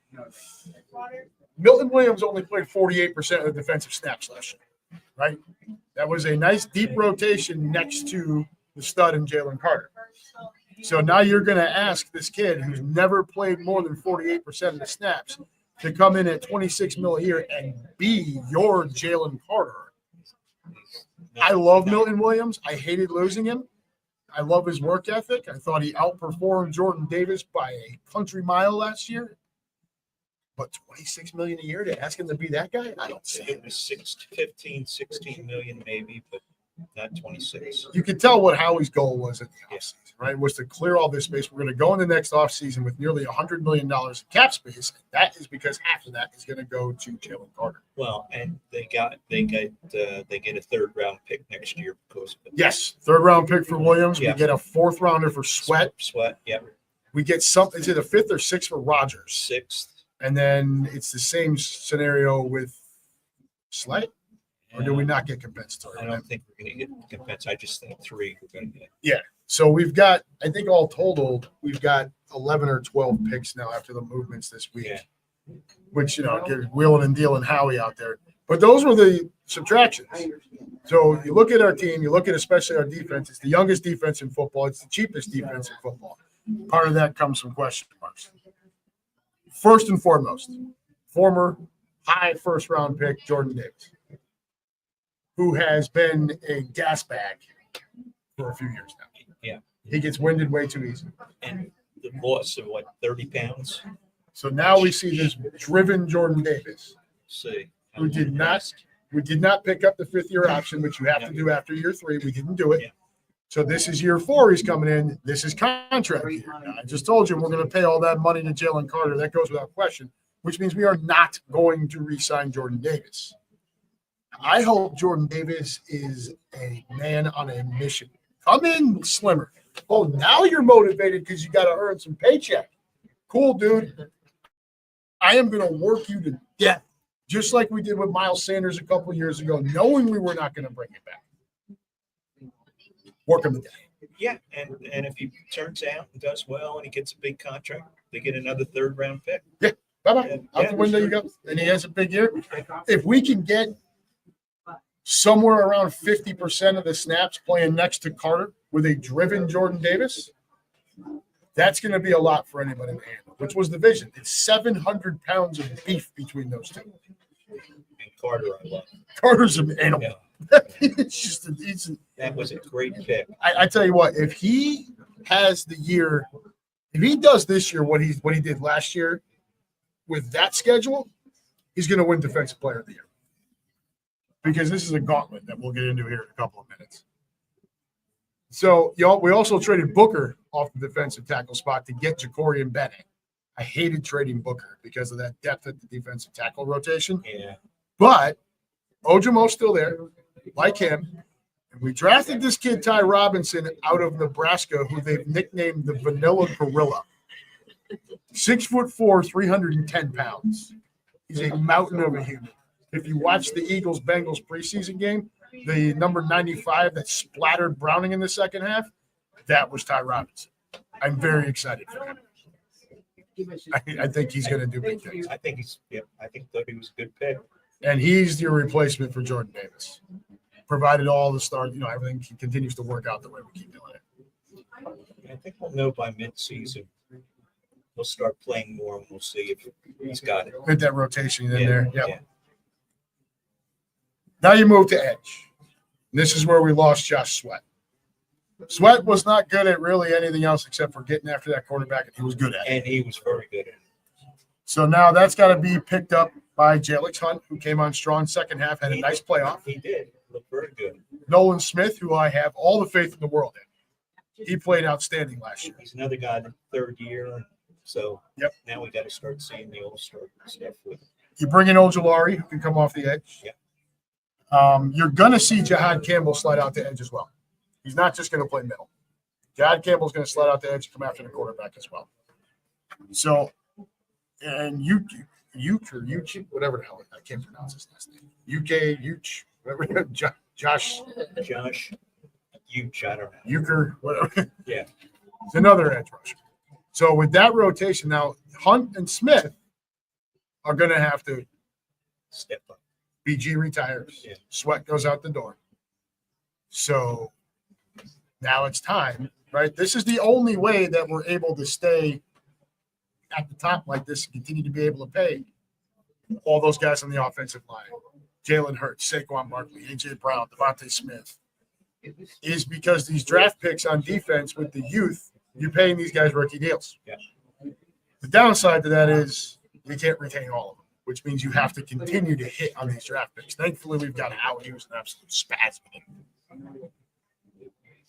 Milton Williams only played 48% of the defensive snaps last year, right? That was a nice deep rotation next to the stud and Jalen Carter. So now you're going to ask this kid who's never played more than 48% of the snaps to come in at $26 million a year and be your Jalen Carter. I love Milton Williams. I hated losing him. I love his work ethic. I thought he outperformed Jordan Davis by a country mile last year. But $26 million a year to ask him to be that guy? I don't see it. It was 16 million maybe, but not 26. You could tell what Howie's goal was in the offseason, right? Was to clear all this space. We're going to go in the next offseason with nearly $100 million in cap space. That is because half of that is going to go to Jalen Carter. Well, and they get a 3rd round pick next year because of it. Yes, 3rd round pick for Williams. Yeah. We get a 4th rounder for Sweat. Yeah. We get something. Is it a 5th or 6th for Rodgers? 6th. And then it's the same scenario with Slay? Or do we not get compensatory? I don't think we're going to get compensation. I just think 3 we're going to get. So we've got, I think all total, we've got 11 or 12 picks now after the movements this week, Yeah. which, get wheeling and dealing Howie out there. But those were the subtractions. So you look at our team, you look at especially our defense. It's the youngest defense in football. It's the cheapest defense in football. Part of that comes from question marks. First and foremost, former high first-round pick Jordan Davis, who has been a gas bag for a few years now. Yeah. He gets winded way too easy. And the loss of 30 pounds. So now we see this driven Jordan Davis, See, who did not pick up the fifth-year option, which you have to do after year 3. We didn't do it. Yeah. So this is year 4. He's coming in. This is contract year. Now, I just told you we're going to pay all that money to Jalen Carter. That goes without question, which means we are not going to re-sign Jordan Davis. I hope Jordan Davis is a man on a mission. Come in slimmer. Oh, now you're motivated because you got to earn some paycheck. Cool, dude. I am going to work you to death, just like we did with Miles Sanders a couple of years ago, knowing we were not going to bring it back. Work him to death. Yeah, and if he turns out and does well and he gets a big contract, they get another 3rd-round pick. Yeah, bye-bye. Yeah, Out the window you go. And he has a big year. If we can get somewhere around 50% of the snaps playing next to Carter with a driven Jordan Davis, that's going to be a lot for anybody to handle, which was the vision. It's 700 pounds of beef between those two. And Carter, I love. Carter's an animal. Yeah. It's just That was a great pick. I tell you what, if he has the year, if he does this year what he did last year with that schedule, he's going to win Defensive Player of the Year. Because this is a gauntlet that we'll get into here in a couple of minutes. So, we also traded Booker off the defensive tackle spot to get Ja'Cory Bennett. I hated trading Booker because of that depth at the defensive tackle rotation. Yeah. But Ojomo's still there, like him. And we drafted this kid, Ty Robinson, out of Nebraska, who they've nicknamed the Vanilla Gorilla. 6'4", 310 pounds. He's a mountain of a human. If you watch the Eagles-Bengals preseason game, the number 95 that splattered Browning in the second half, that was Ty Robinson. I'm very excited for him. I think he's going to do big things. I think that he was a good pick. And he's your replacement for Jordan Davis, provided all the start, everything continues to work out the way we keep doing it. I think we'll know by mid-season. We'll start playing more, and we'll see if he's got it. Get that rotation in there. Yep. Yeah. Now you move to edge. This is where we lost Josh Sweat. Sweat was not good at really anything else except for getting after that quarterback, and he was good at it. And he was very good at it. So now that's got to be picked up by Jalix Hunt, who came on strong second half, had a nice playoff. He did. Looked very good. Nolan Smith, who I have all the faith in the world in. He played outstanding last year. He's another guy in the 3rd year. So Yep. Now we got to start seeing the all-star stuff with him. You bring in Ojulari, who can come off the edge. Yeah. You're going to see Jihad Campbell slide out to edge as well. He's not just going to play middle. Jihad Campbell's going to slide out to edge and come after the quarterback as well. So, and Uch, whatever the hell, I can't pronounce his last name. Uch, whatever, Josh Huge, I don't know. Euchre, whatever. Yeah. It's another edge rusher. So with that rotation now, Hunt and Smith are going to have to Step up. BG retires. Yeah. Sweat goes out the door. So now it's time, right? This is the only way that we're able to stay at the top like this and continue to be able to pay all those guys on the offensive line. Jalen Hurts, Saquon Barkley, A.J. Brown, Devontae Smith, is because these draft picks on defense with the youth, you're paying these guys rookie deals. Yeah. The downside to that is you can't retain all of them, which means you have to continue to hit on these draft picks. Thankfully, we've got Howard, who's an absolute spaz.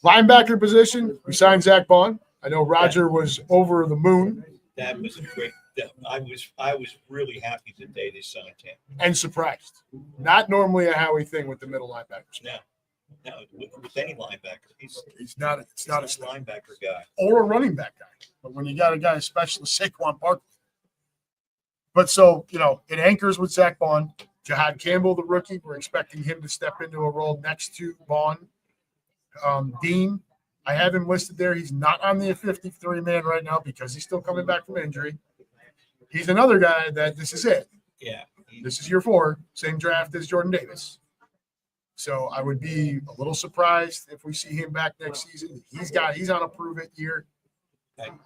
Linebacker position, we signed Zach Bond. I know Roger was over the moon. That was a great. I was really happy the day they signed him. And surprised. Not normally a Howie thing with the middle linebackers. No, with any linebacker, It's not a linebacker guy or a running back guy. But when you got a guy, especially Saquon Barkley. But so, it anchors with Zach Bond. Jihad Campbell, the rookie, we're expecting him to step into a role next to Bond. Dean, I have him listed there. He's not on the 53-man right now because he's still coming back from injury. He's another guy that this is it. Yeah. This is year 4, same draft as Jordan Davis. So I would be a little surprised if we see him back next season. He's on a prove it year.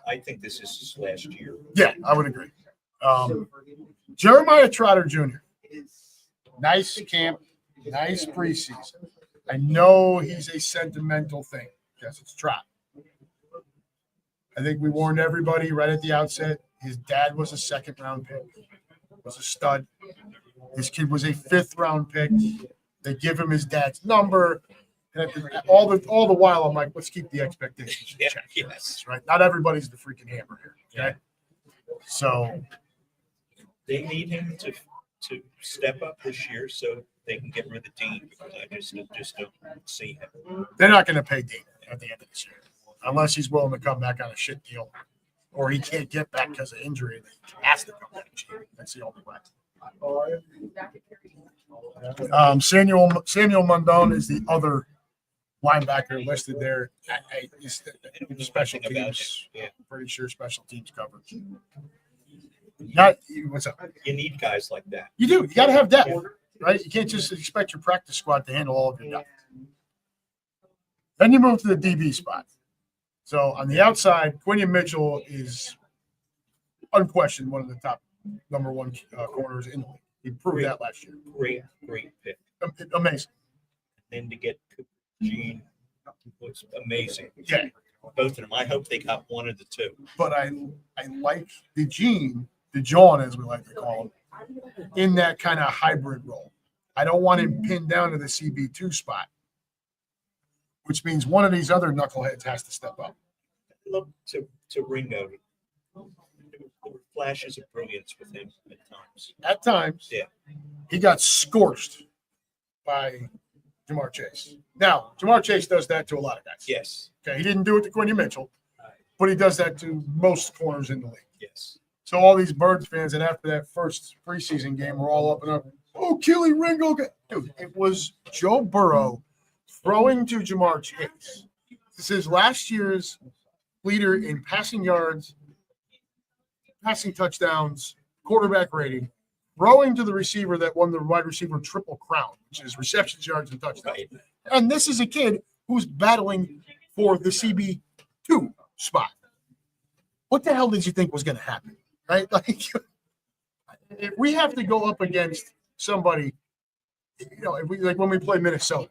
I think this is his last year. Yeah, I would agree. Jeremiah Trotter Jr. Nice camp, nice preseason. I know he's a sentimental thing because it's Trot. I think we warned everybody right at the outset. His dad was a second-round pick, was a stud. His kid was a fifth-round pick. They give him his dad's number. And all the while, I'm like, let's keep the expectations in check. Yes. Right? Not everybody's the freaking hammer here. Okay. So they need him to step up this year so they can get rid of Dean, because I just don't see him. They're not going to pay Dean at the end of this year unless he's willing to come back on a shit deal, or he can't get back because of injury. He has to come back. That's the only way. Samuel Mondone is the other linebacker listed there. Special teams. Yeah. Pretty sure special teams coverage. Not what's up? You need guys like that. You do. You got to have depth, right? You can't just expect your practice squad to handle all of your depth. Then you move to the DB spot. So on the outside, Quinion Mitchell is unquestioned one of the top number 1 corners in the league. He proved that last year. Great pick. Amazing. And to get Gene was amazing. Yeah. Both of them. I hope they got one of the two. But I like the John, as we like to call him, in that kind of hybrid role. I don't want him pinned down to the CB2 spot, which means one of these other knuckleheads has to step up. Look to Ringo. There were flashes of brilliance with him at times. At times, yeah, he got scorched by Jamar Chase. Now, Jamar Chase does that to a lot of guys. Yes. Okay, he didn't do it to Quinion Mitchell, but he does that to most corners in the league. Yes. So all these Birds fans, and after that first preseason game, were all up and up. Oh, Keely Ringo. Dude, it was Joe Burrow throwing to Jamar Chase. This is last year's leader in passing yards, passing touchdowns, quarterback rating, throwing to the receiver that won the wide receiver triple crown, which is receptions, yards, and touchdowns. Right. And this is a kid who's battling for the CB2 spot. What the hell did you think was going to happen? Right? Like, if we have to go up against somebody, if we like when we play Minnesota,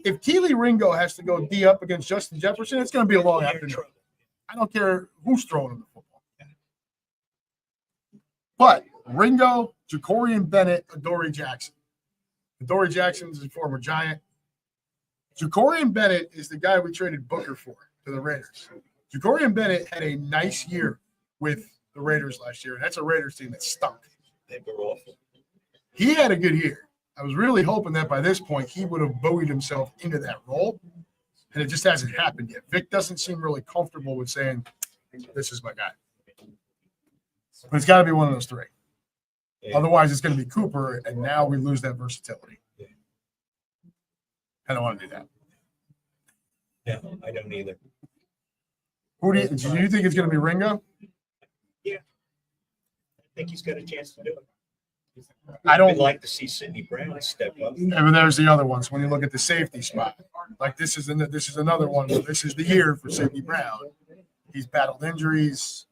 if Keely Ringo has to go D up against Justin Jefferson, it's going to be a long afternoon. I don't care who's throwing him the football. But Ringo, Jacorian Bennett, Adoree Jackson. Adoree Jackson is a former Giant. Jacorian Bennett is the guy we traded Booker for to the Raiders. Jacorian Bennett had a nice year with the Raiders last year, and that's a Raiders team that stunk. They were awful. He had a good year. I was really hoping that by this point he would have buoyed himself into that role, and it just hasn't happened yet. Vic doesn't seem really comfortable with saying, this is my guy. But it's got to be one of those three. Yeah. Otherwise, it's going to be Cooper, and now we lose that versatility. Yeah. I don't want to do that. Yeah, I don't either. Do you think it's going to be Ringo? Yeah. I think he's got a chance to do it. I don't like to see Sidney Brown step up. And there's the other ones. When you look at the safety spot, like this is another one. This is the year for Sidney Brown. He's battled injuries.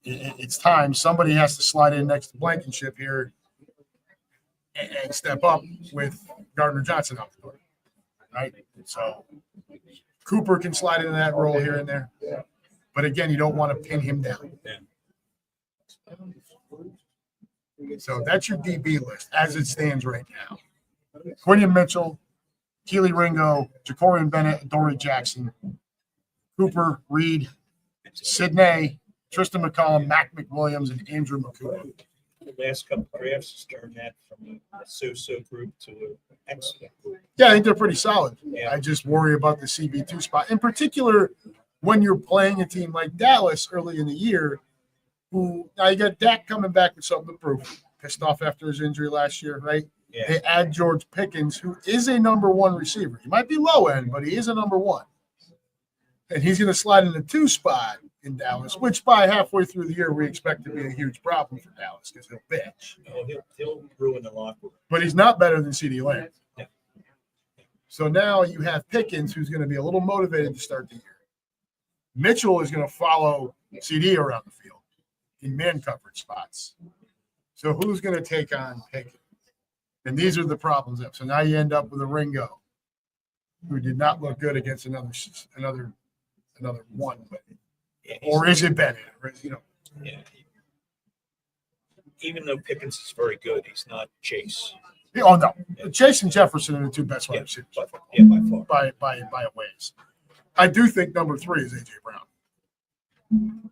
It's time somebody has to slide in next to Blankenship here and step up with Gardner Johnson out the door, right? So Cooper can slide into that role here and there, but again, you don't want to pin him down. So that's your DB list as it stands right now. Quinion Mitchell, Keely Ringo, Jacorian Bennett, Adoree Jackson, Cooper, Reed, Sidney, Tristan McCollum, Mac McWilliams, and Andrew McCool. The last couple of drafts has turned that from a so-so group to an excellent group. Yeah, I think they're pretty solid. Yeah. I just worry about the CB2 spot. In particular, when you're playing a team like Dallas early in the year, who now you got Dak coming back with something to prove. Pissed off after his injury last year, right? Yeah. They add George Pickens, who is a number 1 receiver. He might be low end, but he is a number 1. And he's going to slide in the 2 spot in Dallas, which by halfway through the year we expect to be a huge problem for Dallas because he'll bitch. Oh, he'll ruin the locker room. But he's not better than CeeDee Lamb. Yeah. So now you have Pickens, who's going to be a little motivated to start the year. Mitchell is going to follow CD around the field in man coverage spots. So who's going to take on Pickens? And these are the problems. So now you end up with a Ringo, who did not look good against another one. Yeah, or is it Bennett? Or is, Yeah. Even though Pickens is very good, he's not Chase. Oh no, Chase and Jefferson are the two best wide receivers. By far. By a ways. I do think number 3 is AJ Brown.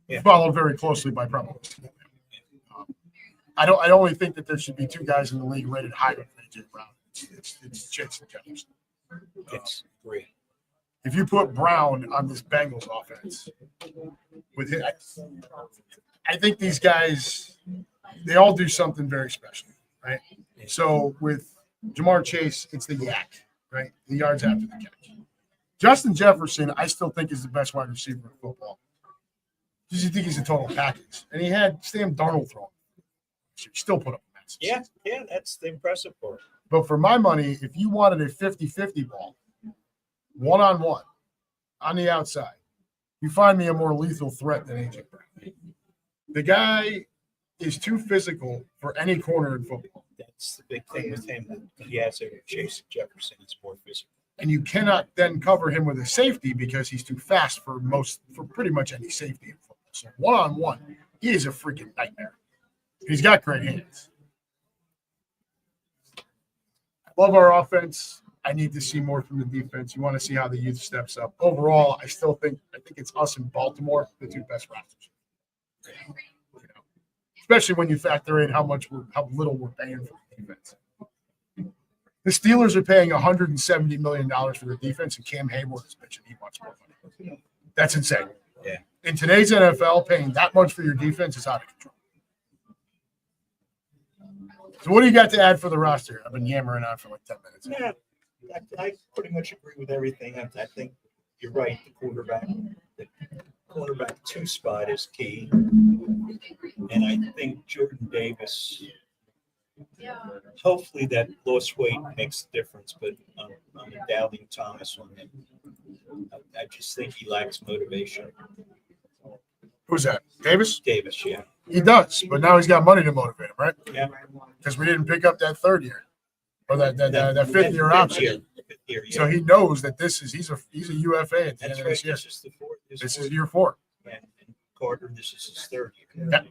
Yeah. Followed very closely by probably. I only think that there should be 2 guys in the league rated higher than AJ Brown. It's Chase and Jefferson. It's great. If you put Brown on this Bengals offense, with him, I think these guys, they all do something very special, right? So with Jamar Chase, it's the yak, right? The yards after the catch. Justin Jefferson, I still think is the best wide receiver in football. Just you think he's a total package, and he had Sam Darnold throwing. Still put up messes. Yeah, that's the impressive part. But for my money, if you wanted a 50-50 ball, one-on-one, on the outside, you find me a more lethal threat than AJ Brown. The guy is too physical for any corner in football. That's the big thing with him. He has a Chase Jefferson. It's more physical. And you cannot then cover him with a safety because he's too fast for pretty much any safety in football. So one-on-one, he is a freaking nightmare. He's got great hands. I love our offense. I need to see more from the defense. You want to see how the youth steps up. Overall, I think it's us in Baltimore, the 2 best rosters. Especially when you factor in how little we're paying for the defense. The Steelers are paying $170 million for their defense, and Cam Hayward is bitching he wants more money. That's insane. Yeah. In today's NFL, paying that much for your defense is out of control. So what do you got to add for the roster? I've been yammering on for like 10 minutes. Yeah, I pretty much agree with everything. I think you're right. The cornerback 2 spot is key. And I think Jordan Davis, hopefully that lost weight makes a difference, but I'm doubting Thomas on him. I just think he lacks motivation. Who's that? Davis? Davis, yeah. He does, but now he's got money to motivate him, right? Yeah. Because we didn't pick up that 3rd year or that 5th year option. Yeah. So he knows that he's a UFA at the end of That's this year. This is the fourth. This is year 4. And Carter, this is his 3rd year. Yeah.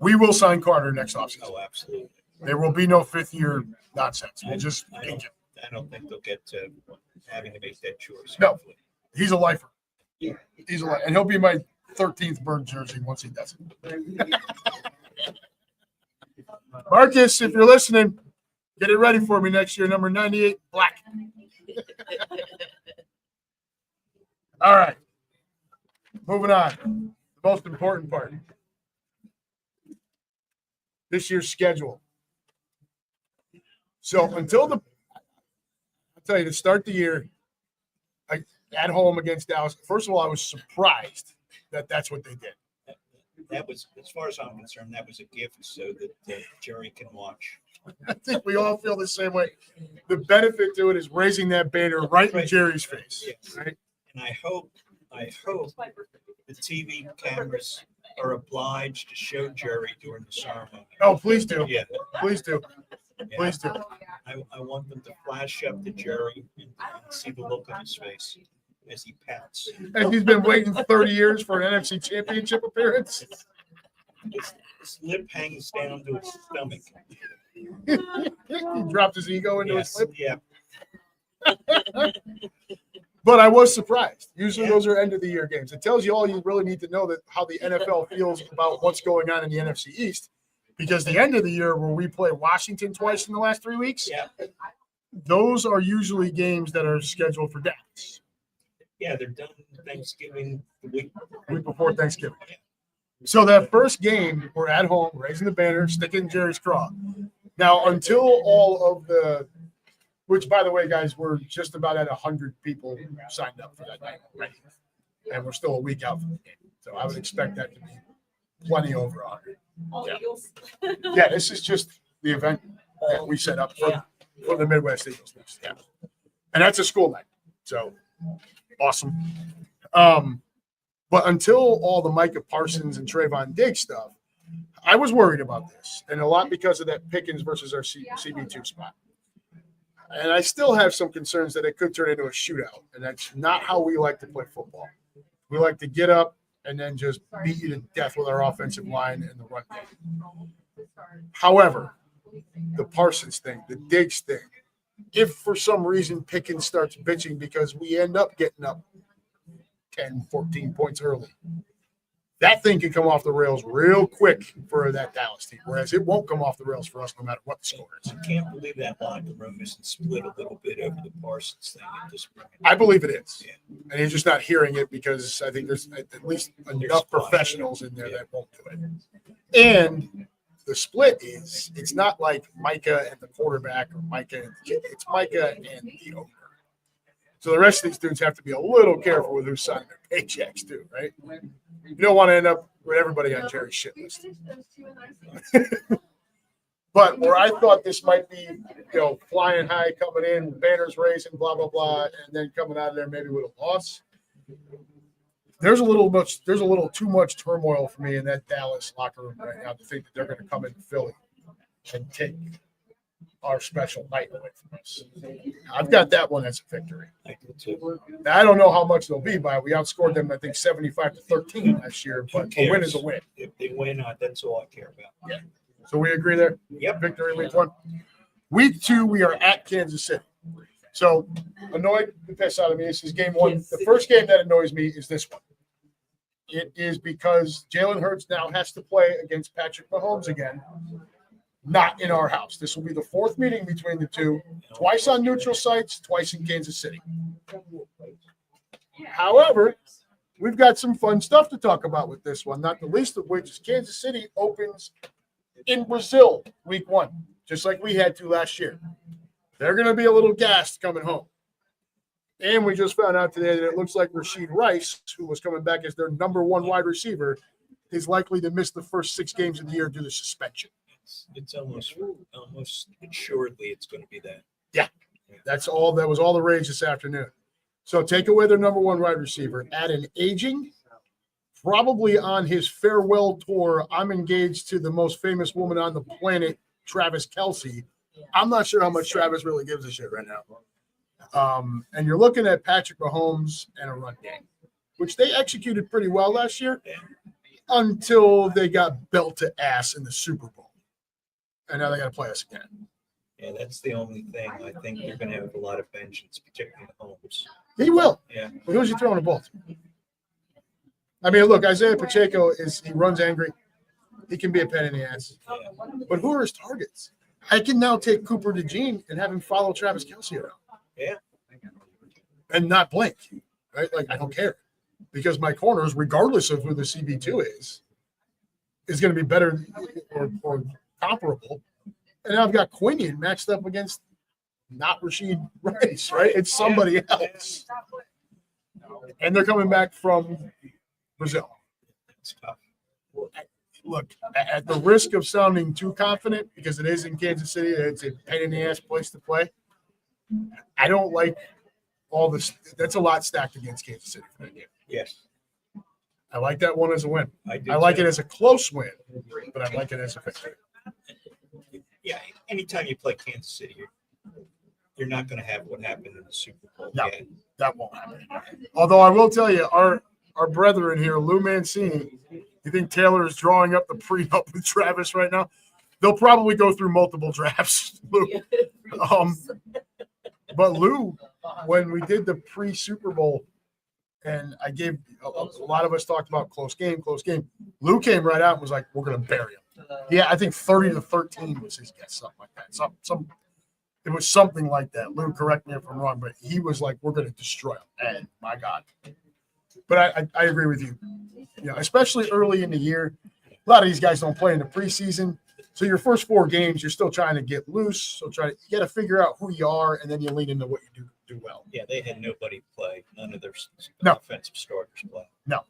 We will sign Carter next offseason. Oh, absolutely. There will be no 5th year nonsense. We'll just ink it. I don't think they'll get to having to make that choice. No. Hopefully. He's a lifer. He's a lifer. And he'll be my 13th bird jersey once he does it. Marcus, if you're listening, get it ready for me next year. Number 98, black. All right. Moving on. The most important part. This year's schedule. So I'll tell you, to start the year, at home against Dallas, first of all, I was surprised that that's what they did. That was, as far as I'm concerned, that was a gift so that Jerry can watch. I think we all feel the same way. The benefit to it is raising that banner right in Jerry's face. Yes. Right? And I hope the TV cameras are obliged to show Jerry during the ceremony. Oh, please do. Yeah. Please do. Yeah. Please do. I want them to flash up to Jerry and see the look on his face as he pouts. And he's been waiting 30 years for an NFC Championship appearance. His lip hangs down to his stomach. He dropped his ego into his lip. Yeah. But I was surprised. Usually those are end of the year games. It tells you all you really need to know that how the NFL feels about what's going on in the NFC East. Because the end of the year where we play Washington twice in the last 3 weeks, those are usually games that are scheduled for Dallas. Yeah, they're done Thanksgiving the week before Thanksgiving. So that first game, we're at home, raising the banner, sticking Jerry's craw. Now, until all of the, which by the way, guys, we're just about at 100 people signed up for that night. Right? and we're still a week out from the game. So I would expect that to be plenty over 100. Yeah, this is just the event that we set up for the Midwest Eagles. Yeah. And that's a school night. So awesome. But until all the Micah Parsons and Trayvon Diggs stuff, I was worried about this, and a lot because of that Pickens versus our CB2 spot. And I still have some concerns that it could turn into a shootout, and that's not how we like to play football. We like to get up and then just beat you to death with our offensive line and the run game. However, the Parsons thing, the Diggs thing, if for some reason Pickens starts bitching because we end up getting up 10, 14 points early, that thing can come off the rails real quick for that Dallas team, whereas it won't come off the rails for us no matter what the score is. I can't believe that locker room isn't split a little bit over the Parsons thing at this point. I believe it is. Yeah. And he's just not hearing it because I think there's at least enough professionals in there that won't do it. And the split is, it's not like Micah and the quarterback or Micah and the kid. It's Micah and the owner. So the rest of these dudes have to be a little careful with who's signing their paychecks too, right? You don't want to end up with everybody on Jerry's shit list. But where I thought this might be, flying high, coming in, banners raising, blah, blah, blah, and then coming out of there maybe with a loss. There's a little too much turmoil for me in that Dallas locker room right now to think that they're going to come into Philly and take our special night away from us. I've got that one as a victory. Now, I don't know how much they'll be by. We outscored them, I think, 75-13 last year, but a win is a win. If they win, that's all I care about. Yeah. So we agree there? Yep. Victory week 1. Week 2, we are at Kansas City. So annoyed the piss out of me. This is game 1. The first game that annoys me is this one. It is because Jalen Hurts now has to play against Patrick Mahomes again. Not in our house. This will be the 4th meeting between the two, twice on neutral sites, twice in Kansas City. However, we've got some fun stuff to talk about with this one, not the least of which is Kansas City opens in Brazil week 1, just like we had to last year. They're going to be a little gassed coming home. And we just found out today that it looks like Rashid Rice, who was coming back as their number 1 wide receiver, is likely to miss the first 6 games of the year due to suspension. It's almost assuredly it's going to be that. Yeah. That was all the rage this afternoon. So take away their number 1 wide receiver, add an aging, probably on his farewell tour, I'm engaged to the most famous woman on the planet, Travis Kelce. I'm not sure how much Travis really gives a shit right now. And you're looking at Patrick Mahomes and a run game, which they executed pretty well last year until they got belt to ass in the Super Bowl. And now they got to play us again. Yeah, that's the only thing. I think they're going to have a lot of vengeance, particularly Mahomes. He will. Yeah. But who's he throwing the ball to? I mean, look, Isaiah Pacheco he runs angry. He can be a pain in the ass. Yeah. But who are his targets? I can now take Cooper DeJean and have him follow Travis Kelce around. Yeah. And not blink, right? Like, I don't care. Because my corners, regardless of who the CB2 is going to be better or comparable. And I've got Quinion matched up against not Rashid Rice, right? It's somebody else. And they're coming back from Brazil. Look, at the risk of sounding too confident, because it is in Kansas City, it's a pain in the ass place to play. I don't like all this. That's a lot stacked against Kansas City for that game. Yes. I like that one as a win. I like it as a close win, but I like it as a victory. Yeah, anytime you play Kansas City, you're not going to have what happened in the Super Bowl. No, again. that won't happen. Although I will tell you, our brethren here, Lou Mancini, you think Taylor is drawing up the prenup with Travis right now? They'll probably go through multiple drafts, Lou. But Lou, when we did the pre-Super Bowl, and I gave a lot of us talked about close game. Lou came right out and was like, "We're going to bury him." Yeah, I think 30-13 was his guess, something like that. It was something like that. Lou, correct me if I'm wrong, but he was like, "We're going to destroy him." And my God. But I agree with you. Especially early in the year, a lot of these guys don't play in the preseason. So your first 4 games, you're still trying to get loose. So you got to figure out who you are, and then you lean into what you do well. Yeah, they had nobody play. None of their No. offensive starters play. No.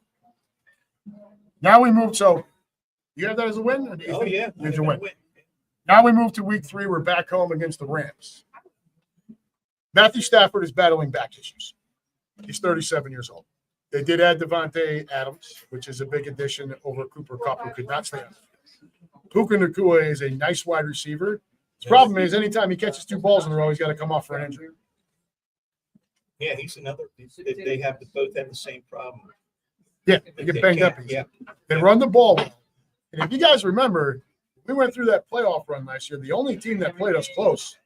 Now we move. So you have that as a win? Or do you Oh, think yeah. it's a win? Now we move to week 3. We're back home against the Rams. Matthew Stafford is battling back issues. He's 37 years old. They did add Devontae Adams, which is a big addition over Cooper Kupp, who could not stay on. Puka Nacua is a nice wide receiver. His problem is anytime he catches 2 balls in a row, he's got to come off for an injury. Yeah, he's another. They both have the same problem. Yeah, they get banged up. Yeah. They run the ball well. And if you guys remember, we went through that playoff run last year. The only team that played us close.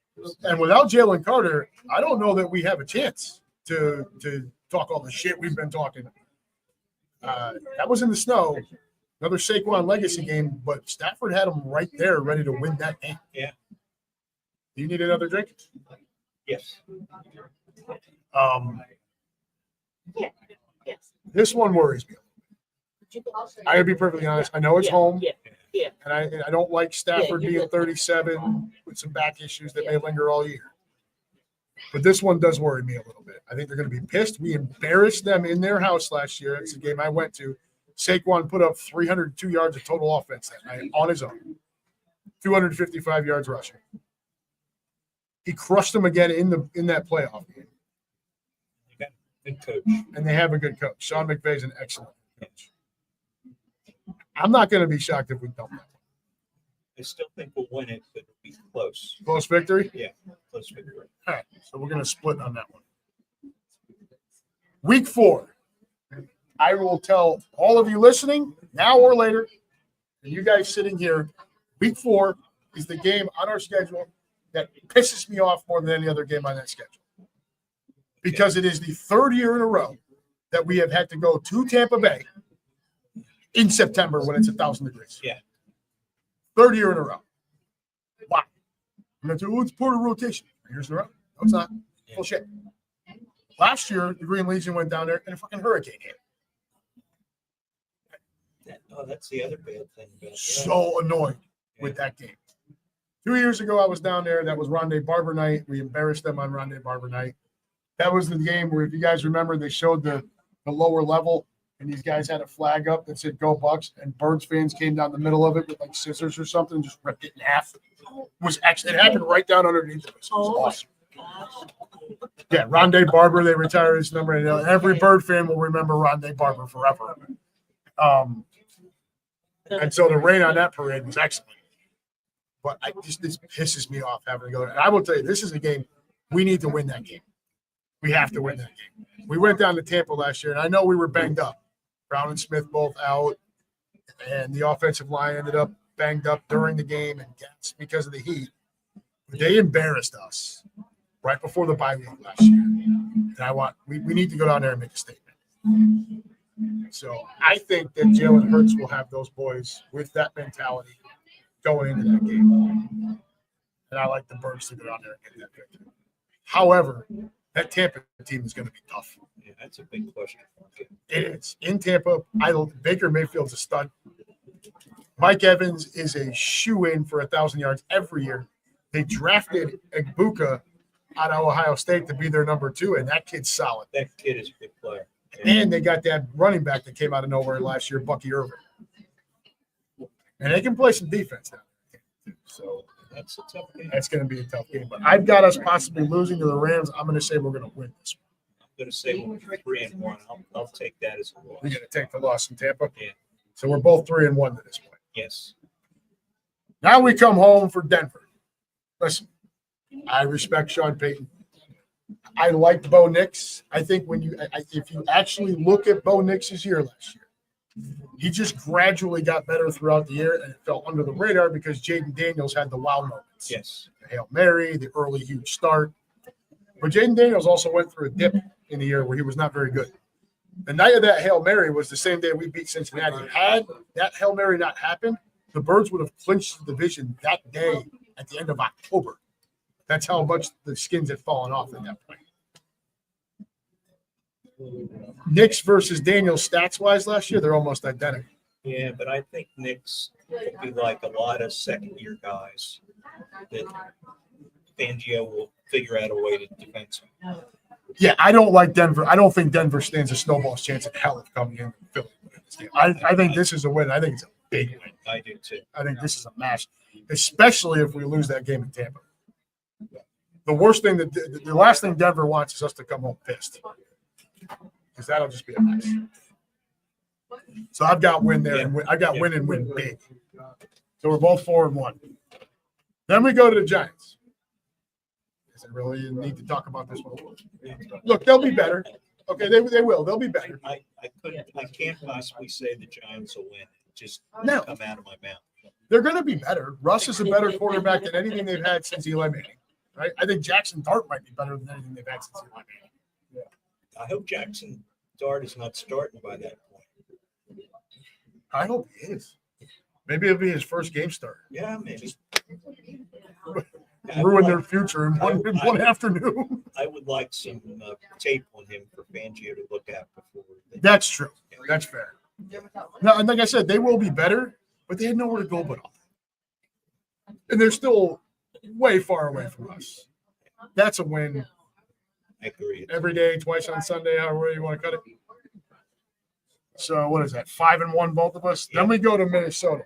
And without Jalen Carter, I don't know that we have a chance to talk all the shit we've been talking. That was in the snow. Another Saquon legacy game, but Stafford had him right there ready to win that game. Yeah. Do you need another drink? Yes. This one worries me. I gotta be perfectly honest. I know it's home. Yeah. And I don't like Stafford being 37 with some back issues that may linger all year. But this one does worry me a little bit. I think they're going to be pissed. We embarrassed them in their house last year. It's a game I went to. Saquon put up 302 yards of total offense that night on his own, 255 yards rushing. He crushed them again in that playoff game. Good coach. And they have a good coach. Sean McVay's an excellent coach. I'm not going to be shocked if we don't. I still think we'll win it, but it'll be close. Close victory? Yeah, close victory. All right, so we're going to split on that one. Week 4. I will tell all of you listening, now or later, and you guys sitting here, week 4 is the game on our schedule that pisses me off more than any other game on that schedule. Because it is the 3rd year in a row that we have had to go to Tampa Bay in September when it's 1,000 degrees. Yeah. 3rd year in a row. Why? I'm going to do, it's part of rotation. Here's the row. No, it's not. Bullshit. Last year, the Green Legion went down there and a fucking hurricane hit. That's the other bad thing about that. So annoyed with that game. 2 years ago, I was down there. That was Rondé Barber night. We embarrassed them on Rondé Barber night. That was the game where, if you guys remember, they showed the lower level, and these guys had a flag up that said "Go Bucks," and Birds fans came down the middle of it with like scissors or something, and just ripped it in half. It happened right down underneath of us. It was awesome. Yeah, Rondé Barber. They retired his number, and every Bird fan will remember Rondé Barber forever. And so the rain on that parade was excellent. But this pisses me off having to go there. And I will tell you, this is a game we need to win that game. We have to win that game. We went down to Tampa last year, and I know we were banged up. Brown and Smith both out, and the offensive line ended up banged up during the game and gassed because of the heat. But they embarrassed us right before the bye week last year. And we need to go down there and make a statement. So I think that Jalen Hurts will have those boys with that mentality going into that game. And I like the Birds to go down there and get that victory. However, that Tampa team is going to be tough. Yeah, that's a big question. It is. In Tampa, Baker Mayfield's a stud. Mike Evans is a shoe-in for 1,000 yards every year. They drafted Egbuka out of Ohio State to be their number 2, and that kid's solid. That kid is a good player. And they got that running back that came out of nowhere last year, Bucky Irvin. And they can play some defense now. So that's a tough game. That's going to be a tough game. But I've got us possibly losing to the Rams. I'm going to say we're going to win this one. I'm going to say we'll be 3-1. I'll take that as a loss. You're going to take the loss in Tampa? Yeah. So we're both 3-1 at this point. Yes. Now we come home for Denver. Listen, I respect Sean Payton. I like Bo Nix. I think if you actually look at Bo Nix's year last year, he just gradually got better throughout the year, and it fell under the radar because Jaden Daniels had the wow moments. Yes. The Hail Mary, the early huge start. But Jaden Daniels also went through a dip in the year where he was not very good. The night of that Hail Mary was the same day we beat Cincinnati. Had that Hail Mary not happened, the Birds would have clinched the division that day at the end of October. That's how much the skins had fallen off at that point. Nix versus Daniels stats-wise last year, they're almost identical. Yeah, but I think Nix it'll be like a lot of second-year guys that Fangio will figure out a way to defend him. Yeah, I don't like Denver. I don't think Denver stands a snowball's chance in hell of coming in Philly. I think this is a win. I think it's a big win. I do too. I think this is a match, especially if we lose that game in Tampa. The worst thing the last thing Denver wants is us to come home pissed, because that'll just be a mess. So I've got win there, and I got win and win big. So we're both 4-1. Then we go to the Giants. Is it really need to talk about this one? Look, they'll be better. Okay, they will. They'll be better. I can't possibly say the Giants will win. Just No. come out of my mouth. They're going to be better. Russ is a better quarterback than anything they've had since Eli Manning. Right? I think Jackson Dart might be better than anything they've had since Eli Manning. I hope Jackson Dart is not starting by that point. I hope he is. Maybe it'll be his first game start. Yeah, maybe. Ruin their future in one afternoon. I would like some tape on him for Fangio to look at before. That's true. That's fair. No, and like I said, they will be better, but they had nowhere to go but up. And they're still way far away from us. That's a win. I agree. Every day, twice on Sunday, however you want to cut it. So what is that? 5-1, both of us. Then we go to Minnesota.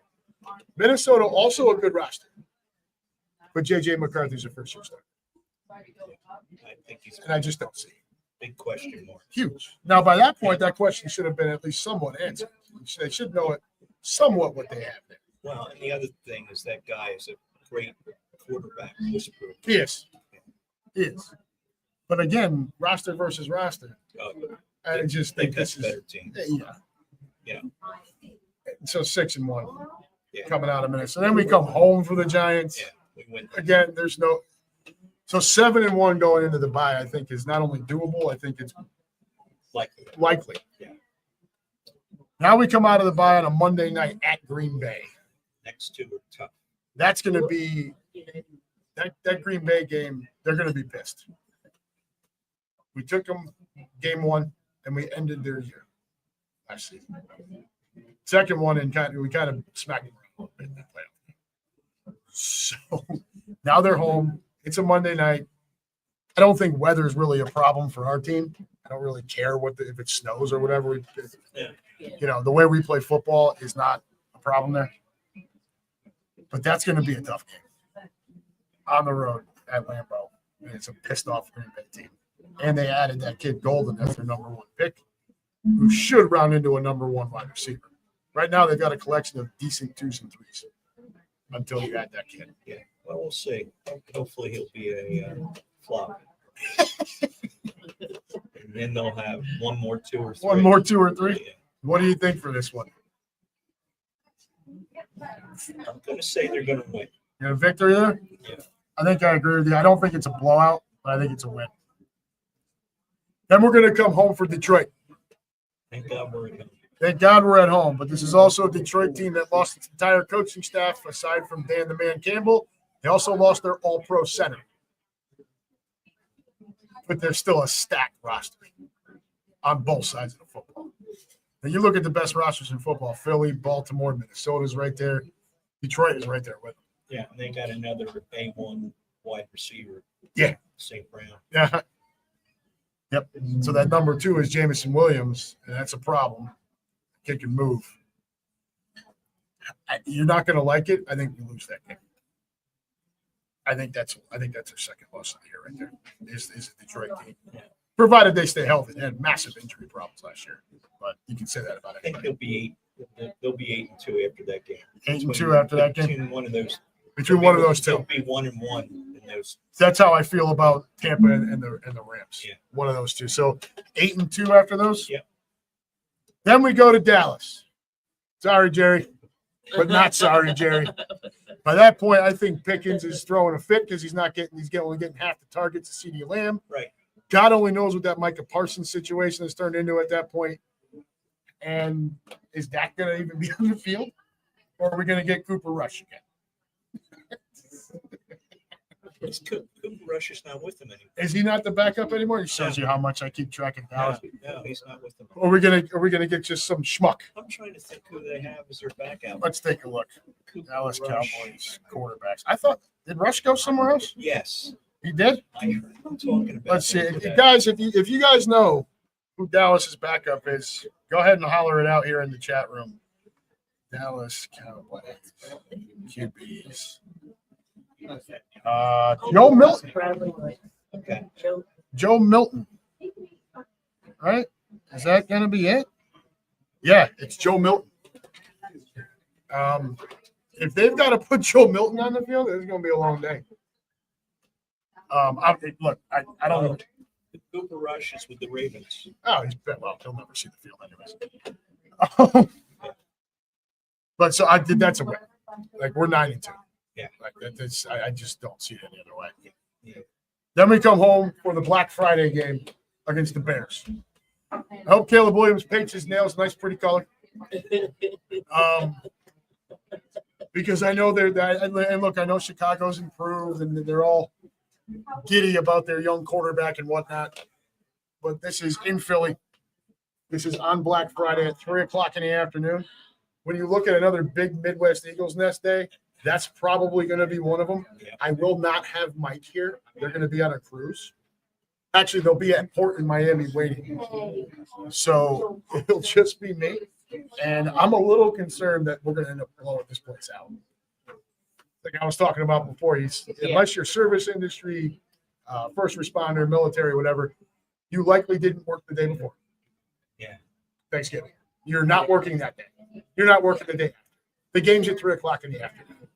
Minnesota also a good roster, but JJ McCarthy's a first-year starter. I think he's And I just don't see it. big question mark. Huge. Now, by that point, that question should have been at least somewhat answered. They should know it somewhat what they have there. Well, and the other thing is that guy is a great quarterback whisperer. He is. He is. But again, roster versus roster. I just think that's this a is better team. Yeah. So 6-1 Yeah. coming out of Minnesota. Then we come home for the Giants. Yeah, we win. Again, there's no. So 7-1 going into the bye, I think, is not only doable. I think it's likely. Yeah. Now we come out of the bye on a Monday night at Green Bay. Next two are tough. That's going to be that Green Bay game. They're going to be pissed. We took them game one, and we ended their year last season. Second one, and we kind of smacked them around a little bit in that playoff. So now they're home. It's a Monday night. I don't think weather is really a problem for our team. I don't really care if it snows or whatever. The way we play football is not a problem there. But that's going to be a tough game on the road at Lambeau. And it's a pissed off Green Bay team. And they added that kid Golden as their number one pick, who should round into a number one wide receiver. Right now, they've got a collection of decent 2s and 3s until you add that kid. Yeah. Well, we'll see. Hopefully, he'll be a flop. And then they'll have one more 2 or 3. One more 2 or 3? Yeah. What do you think for this one? I'm going to say they're going to win. You have a victory there? Yeah. I think I agree with you. I don't think it's a blowout, but I think it's a win. Then we're going to come home for Detroit. Thank God we're at home. Thank God we're at home. But this is also a Detroit team that lost its entire coaching staff, aside from Dan the Man Campbell. They also lost their all-pro center. But they're still a stacked roster on both sides of the football. Now you look at the best rosters in football: Philly, Baltimore, Minnesota's right there. Detroit is right there with them. Yeah, and they got another A1 wide receiver. Yeah. St. Brown. Yeah. Yep. So that number 2 is Jamison Williams, and that's a problem. Kid can move. You're not going to like it. I think we lose that game. I think that's their second loss of the year right there. Is the Detroit team, provided they stay healthy. They had massive injury problems last year, but you can say that about it. I think they'll be 8-2 after that game. 8-2 after that game. Between one of those. Between one of those two. They'll be 1-1 in those. That's how I feel about Tampa and the Rams. Yeah. One of those two. So 8-2 after those. Yep. Then we go to Dallas. Sorry, Jerry, but not sorry, Jerry. By that point, I think Pickens is throwing a fit because he's only getting half the targets of CeeDee Lamb. Right. God only knows what that Micah Parsons situation has turned into at that point. And is Dak going to even be on the field? Or are we going to get Cooper Rush again? Cooper Rush is not with them anymore. Is he not the backup anymore? He shows you how much I keep track of Dallas. No, he's not with them. Are we gonna get just some schmuck? I'm trying to think who they have as their backup. Let's take a look. Cooper Dallas Rush. Cowboys quarterbacks. I thought, did Rush go somewhere else? Yes, He did. I'm talking about. Let's see, him today. guys. If you guys know who Dallas's backup is, go ahead and holler it out here in the chat room. Dallas Cowboys QBs. Joe Milton. Okay. Joe Milton. Right? Is that gonna be it? Yeah, it's Joe Milton. If they've got to put Joe Milton on the field, it's gonna be a long day. I don't know. Cooper Rush is with the Ravens. Oh, he'll never see the field anyways. But so that's a win. Like we're 9-2. Yeah. Like that's I just don't see it any other way. Yeah. Then we come home for the Black Friday game against the Bears. I hope Caleb Williams paints his nails nice, pretty color. Because I know and look, I know Chicago's improved and they're all giddy about their young quarterback and whatnot. But this is in Philly. This is on Black Friday at 3:00 in the afternoon. When you look at another big Midwest Eagles Nest day, that's probably going to be one of them. I will not have Mike here. They're going to be on a cruise. Actually, they'll be at port in Miami waiting. So it'll just be me. And I'm a little concerned that we're going to end up blowing this place out. Like I was talking about before, unless you're service industry, first responder, military, whatever, you likely didn't work the day before. Yeah. Thanksgiving. You're not working that day. You're not working the day after. The game's at 3:00 in the afternoon.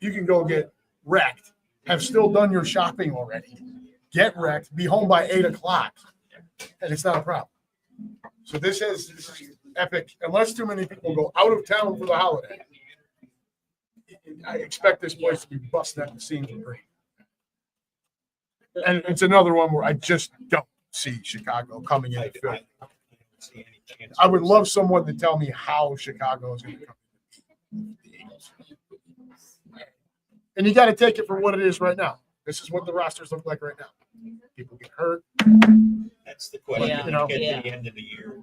You can go get wrecked, have still done your shopping already, get wrecked, be home by 8:00, and it's not a problem. So this is epic. Unless too many people go out of town for the holiday, I expect this place to be busting at the seams and green. And it's another one where I just don't see Chicago coming in. I would love someone to tell me how Chicago is going to come in the Eagles. And you got to take it for what it is right now. This is what the rosters look like right now. People get hurt. That's the question. Yeah. When you get to the end of the year,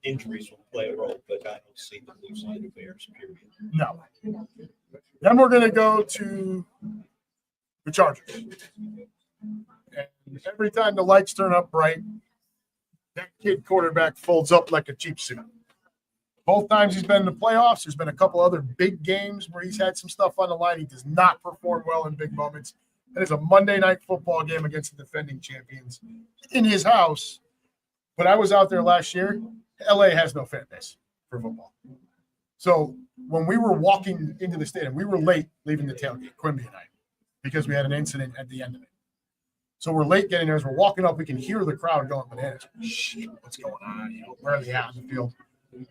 injuries will play a role, but I don't see them losing to the Bears, period. No. Then we're going to go to the Chargers. And every time the lights turn up bright, that kid quarterback folds up like a cheap suit. Both times he's been in the playoffs, there's been a couple other big games where he's had some stuff on the line. He does not perform well in big moments. And it's a Monday night football game against the defending champions in his house. But I was out there last year. LA has no fan base for football. So when we were walking into the stadium, we were late leaving the tailgate, Quimby and I, because we had an incident at the end of it. So we're late getting there. As we're walking up, we can hear the crowd going bananas. Shit, what's going on? Where are they at on the field?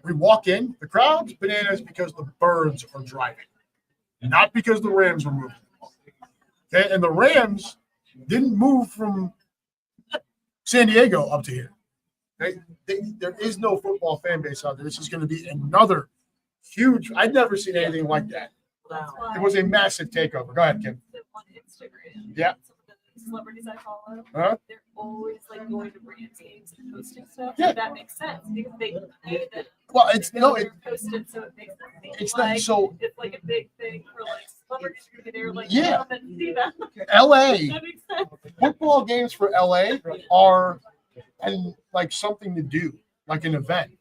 We walk in, the crowd's bananas because the Birds are driving, not because the Rams were moving. Okay, and the Rams didn't move from San Diego up to here. There is no football fan base out there. This is going to be another huge. I've never seen anything like that. Wow. It was a massive takeover. Go ahead, Kim. On Instagram. Yeah. Some of the celebrities I follow, Huh? they're always like going to Rams games and posting stuff. Yeah. That makes sense because they know that Well, it's no, they're posted, so it makes them seem it's like not so. it's like a big thing for like celebrities because they're like Yeah. come and see that. LA That makes sense. football games for LA are and like something to do, like an event.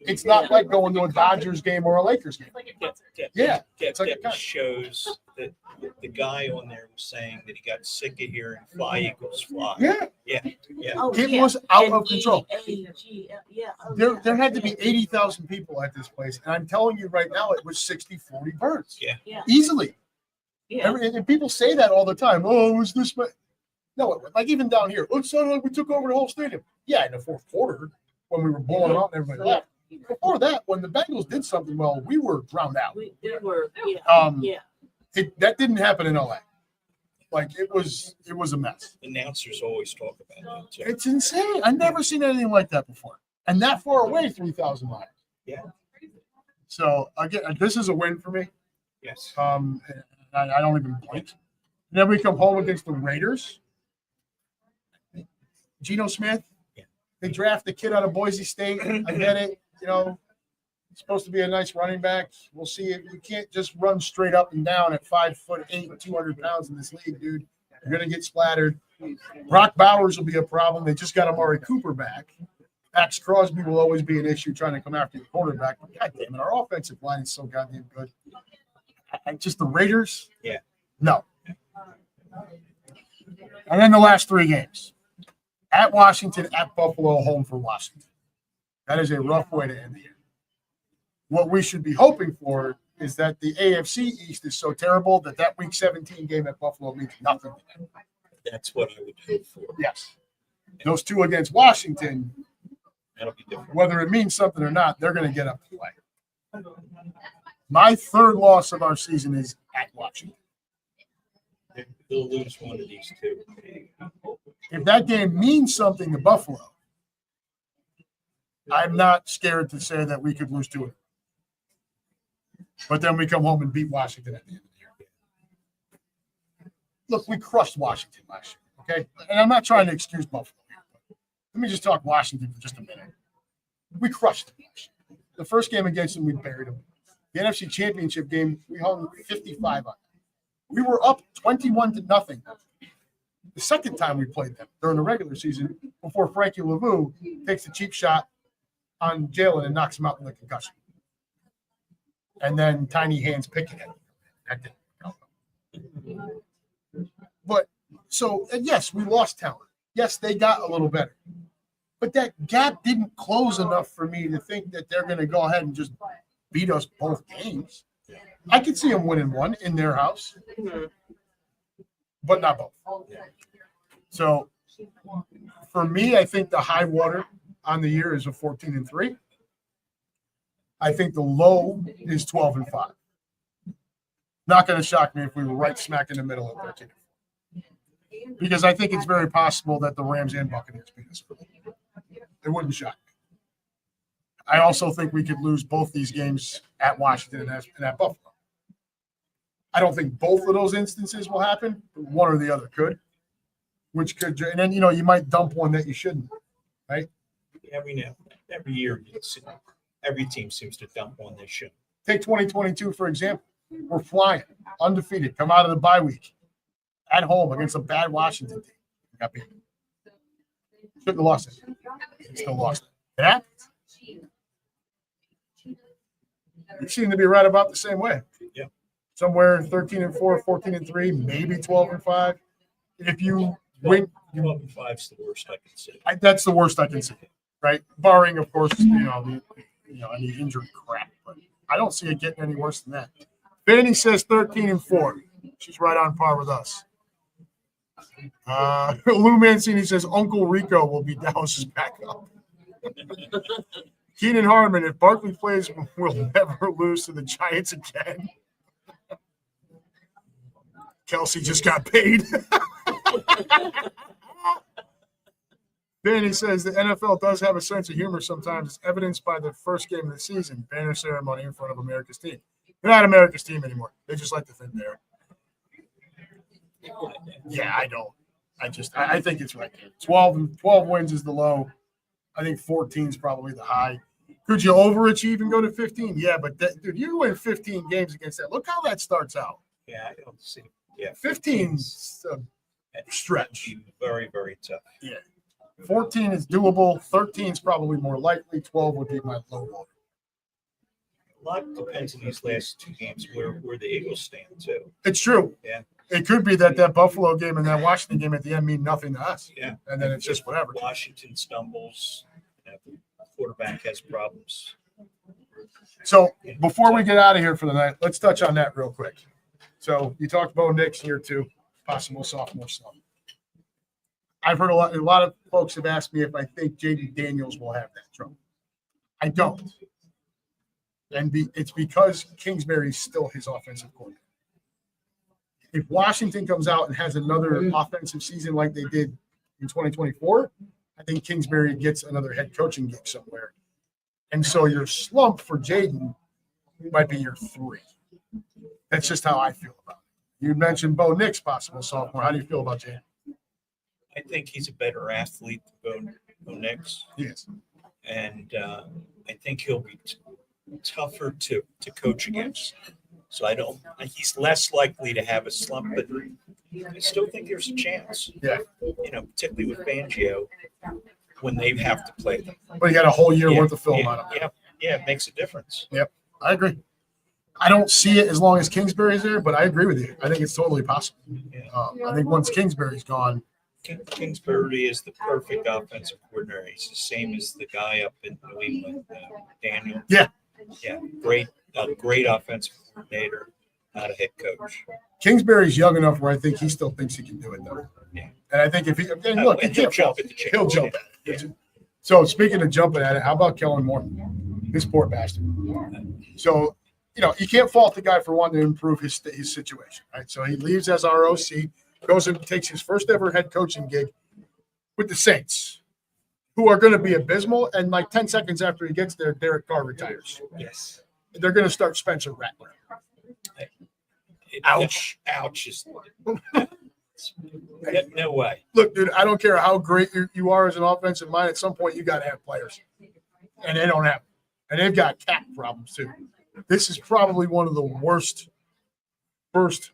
It's not like going to a Dodgers game or a Lakers game. It's like a concert. Yeah, It's like a that con- shows that the guy on there was saying that he got sick of hearing "Fly Eagles Fly." Yeah, Yeah. Oh, it yeah. was out And of control. Yeah. Oh, There had to be 80,000 people at this place, and I'm telling you right now, it was 60-40 Birds. Yeah. Yeah. Easily. Yeah. And people say that all the time. Oh, it was this way. No, like even down here, it sounded like we took over the whole stadium. Yeah, in the fourth quarter when we were blowing out and everybody left. Before that, when the Bengals did something well, we were drowned out. They were. Yeah. Yeah. That didn't happen in LA. Like it was a mess. Announcers always talk about that too. It's insane. I've never seen anything like that before. And that far away, 3,000 miles. Yeah. So again, this is a win for me. Yes. I don't even blink. Then we come home against the Raiders. Geno Smith. Yeah. They draft the kid out of Boise State. I get it. You know, he's supposed to be a nice running back. We'll see if you can't just run straight up and down at 5'8", 200 pounds in this league, dude. You're gonna get splattered. Brock Bowers will be a problem. They just got Amari Cooper back. Max Crosby will always be an issue trying to come after the quarterback. But God damn it, our offensive line is so goddamn good. Just the Raiders? Yeah. No. And then the last 3 games. At Washington, at Buffalo, home for Washington. That is a rough way to end the year. What we should be hoping for is that the AFC East is so terrible that Week 17 game at Buffalo means nothing. That's what I would hope for. Yes. Those 2 against Washington, That'll be different. whether it means something or not, they're going to get up to play. My 3rd loss of our season is at Washington. They'll lose one of these 2. If that game means something to Buffalo, I'm not scared to say that we could lose 2 of them. But then we come home and beat Washington at the end of the year. Look, we crushed Washington last year, okay? And I'm not trying to excuse Buffalo here, but let me just talk Washington for just a minute. We crushed them. The first game against them, we buried them. The NFC Championship game, we hung 55 on them. We were up 21-0. The second time we played them during the regular season, before Frankie Laveau takes a cheap shot on Jalen and knocks him out with a concussion. And then Tiny Hands picking it. That didn't help. But so, and yes, we lost talent. Yes, they got a little better. But that gap didn't close enough for me to think that they're going to go ahead and just beat us both games. I could see them winning one in their house, but not both. So for me, I think the high water on the year is a 14-3. I think the low is 12-5. Not going to shock me if we were right smack in the middle of 13. Because I think it's very possible that the Rams and Buccaneers beat us. It wouldn't shock me. I also think we could lose both these games at Washington and at Buffalo. I don't think both of those instances will happen, but one or the other could. Which could, and then, you might dump one that you shouldn't, right? Every year, every team seems to dump one they shouldn't. Take 2022, for example. We're flying, undefeated, come out of the bye week, at home against a bad Washington team. Got beat. Shouldn't have lost it. Still lost it. Yeah? You seem to be right about the same way. Yeah. Somewhere 13-4, 14-3, maybe 12-5. If you win, 12-5 is the worst I can see. That's the worst I can see, right? Barring, of course, any injury crap. But I don't see it getting any worse than that. Fanny says 13-4. She's right on par with us. Lou Mancini says Uncle Rico will be Dallas's backup. Keenan Harmon, if Barkley plays, we'll never lose to the Giants again. Kelsey just got paid. Danny says the NFL does have a sense of humor sometimes. It's evidenced by the first game of the season, banner ceremony in front of America's team. They're not America's team anymore. They just like to think they are. Yeah, I don't. I think it's right there. 12 wins is the low. I think 14 is probably the high. Could you overachieve and go to 15? Yeah, but dude, you win 15 games against that. Look how that starts out. Yeah, I don't see. Yeah, 15's a stretch. Very, very tough. Yeah. 14 is doable. 13 is probably more likely. 12 would be my low one. A lot depends on these last 2 games where the Eagles stand too. It's true. Yeah. It could be that Buffalo game and that Washington game at the end mean nothing to us. Yeah. And then it's just whatever. Washington stumbles. The quarterback has problems. So before we get out of here for the night, let's touch on that real quick. So you talked about Nick's year 2, possible sophomore slump. I've heard a lot of folks have asked me if I think J.D. Daniels will have that trouble. I don't. And it's because Kingsbury's still his offensive coordinator. If Washington comes out and has another offensive season like they did in 2024, I think Kingsbury gets another head coaching gig somewhere. And so your slump for Jaden might be your 3. That's just how I feel about You mentioned Bo Nix, possible sophomore. How do you feel about Jay? I think he's a better athlete than Bo Nix. Yes. And I think he'll be tougher to coach against. So he's less likely to have a slump, but I still think there's a chance. Yeah. Particularly with Fangio when they have to play them. But you got a whole year worth of film on him. Yeah, it makes a difference. Yep, I agree. I don't see it as long as Kingsbury's there, but I agree with you. I think it's totally possible. Yeah. I think once Kingsbury's gone, Kingsbury is the perfect offensive coordinator. He's the same as the guy up in New England, Daniel. Yeah. Yeah, great offensive coordinator, not a head coach. Kingsbury's young enough where I think he still thinks he can do it, though. Yeah. And I think if he look, he can't jump at the chance. He'll jump at it. Yeah. So speaking of jumping at it, how about Kellen Moore? This poor bastard. So, you can't fault the guy for wanting to improve his situation, right? So he leaves as our OC, goes and takes his first ever head coaching gig with the Saints, who are going to be abysmal. And like 10 seconds after he gets there, Derek Carr retires. Yes. They're going to start Spencer Rattler. Ouch. No way. Look, dude, I don't care how great you are as an offensive mind. At some point, you got to have players. And they don't have them. And they've got cap problems, too. This is probably one of the worst first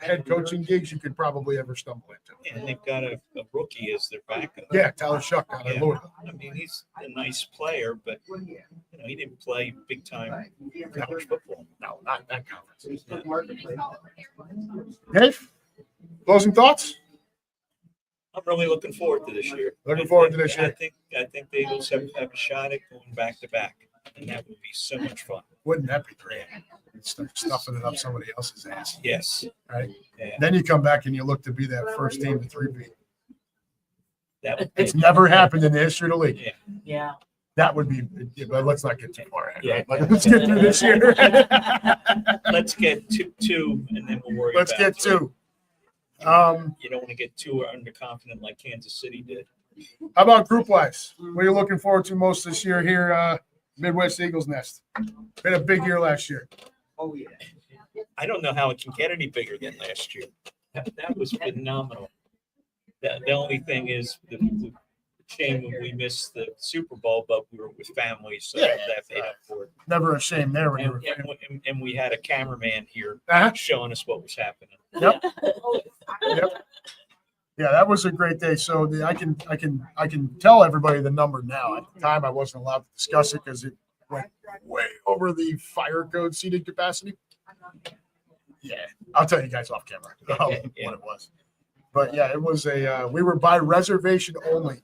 head coaching gigs you could probably ever stumble into. And they've got a rookie as their backup. Yeah, Tyler Shuck out of Louisville. I mean, he's a nice player, but he didn't play big time college football. No, not in that conference. Dave, closing thoughts? I'm really looking forward to this year. Looking forward to this year. I think the Eagles have a shot at going back to back, and that would be so much fun. Wouldn't that be great? Start stuffing it up somebody else's ass. Yes. Right. Yeah. Then you come back and you look to be that first team to three-peat. It's be, never happened in the history of the league. Yeah. Yeah. That would be, but let's not get too far ahead. Yeah. Right? Like, let's get through this year. Let's get two, and then we'll worry. Let's about get three. two. You don't want to get too underconfident like Kansas City did. How about group wise? What are you looking forward to most this year here, Midwest Eagles Nest? Been a big year last year. Oh, yeah. I don't know how it can get any bigger than last year. That was phenomenal. The only thing is the shame when we missed the Super Bowl, but we were with families, so Yeah. that made up for it. Never a shame there when you were. And we had a cameraman here Uh-huh. showing us what was happening. Yep. Yeah, that was a great day. So I can tell everybody the number now. At the time, I wasn't allowed to discuss it because it went way over the fire code seated capacity. Yeah, I'll tell you guys off camera what it was. But yeah, it was we were by reservation only,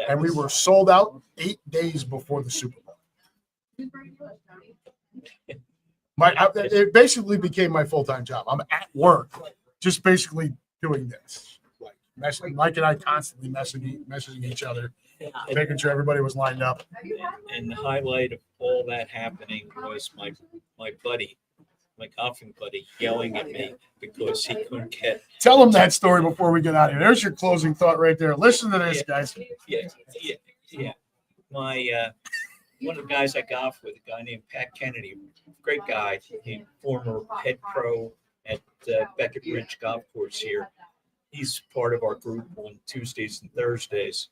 and we were sold out 8 days before the Super Bowl. It basically became my full-time job. I'm at work, just basically doing this. Mike and I constantly messaging each other, making sure everybody was lined up. And the highlight of all that happening was my buddy, my golfing buddy, yelling at me because he couldn't get. Tell them that story before we get out of here. There's your closing thought right there. Listen to this, guys. Yeah. My one of the guys I golf with, a guy named Pat Kennedy, great guy, he former head pro at Beckett Ridge Golf Course here. He's part of our group on Tuesdays and Thursdays.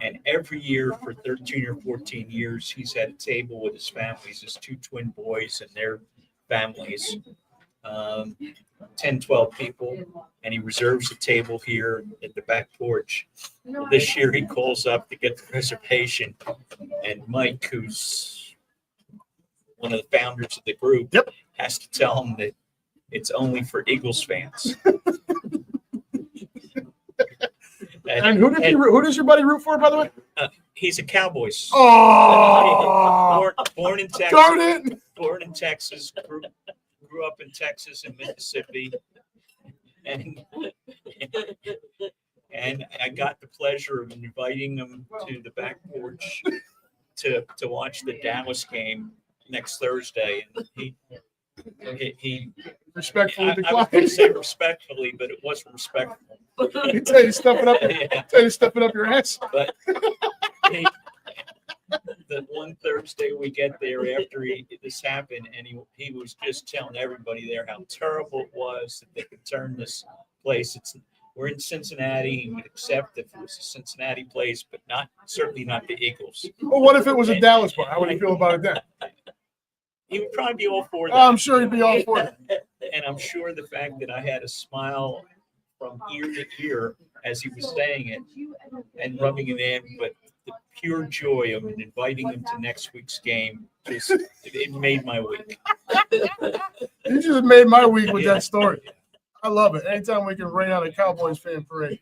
And every year for 13 or 14 years, he's had a table with his families, his two twin boys and their families, 10, 12 people. And he reserves a table here at the back porch. Well, this year he calls up to get the reservation. And Mike, who's one of the founders of the group, has to tell him that it's only for Eagles fans. And who does your buddy root for, by the way? He's a Cowboys. Oh, born in Texas. darn it! Born in Texas. Grew up in Texas and Mississippi, and I got the pleasure of inviting him to the back porch to watch the Dallas game next Thursday, and he Respectfully I declined. was going to say respectfully, but it wasn't respectful. He tell you to stuff it up. Yeah. Tell you to stuff it up your ass. But the one Thursday we get there after this happened, and he was just telling everybody there how terrible it was that they could turn this place. We're in Cincinnati. He would accept if it was a Cincinnati place, but certainly not the Eagles. Well, what if it was a Dallas bar? How would you feel about it then? He would probably be all for that. I'm sure he'd be all for it. And I'm sure the fact that I had a smile from ear to ear as he was saying it and rubbing it in, but the pure joy of inviting him to next week's game, it made my week. You just made my week with that story. I love it. Anytime we can rain out a Cowboys fan parade.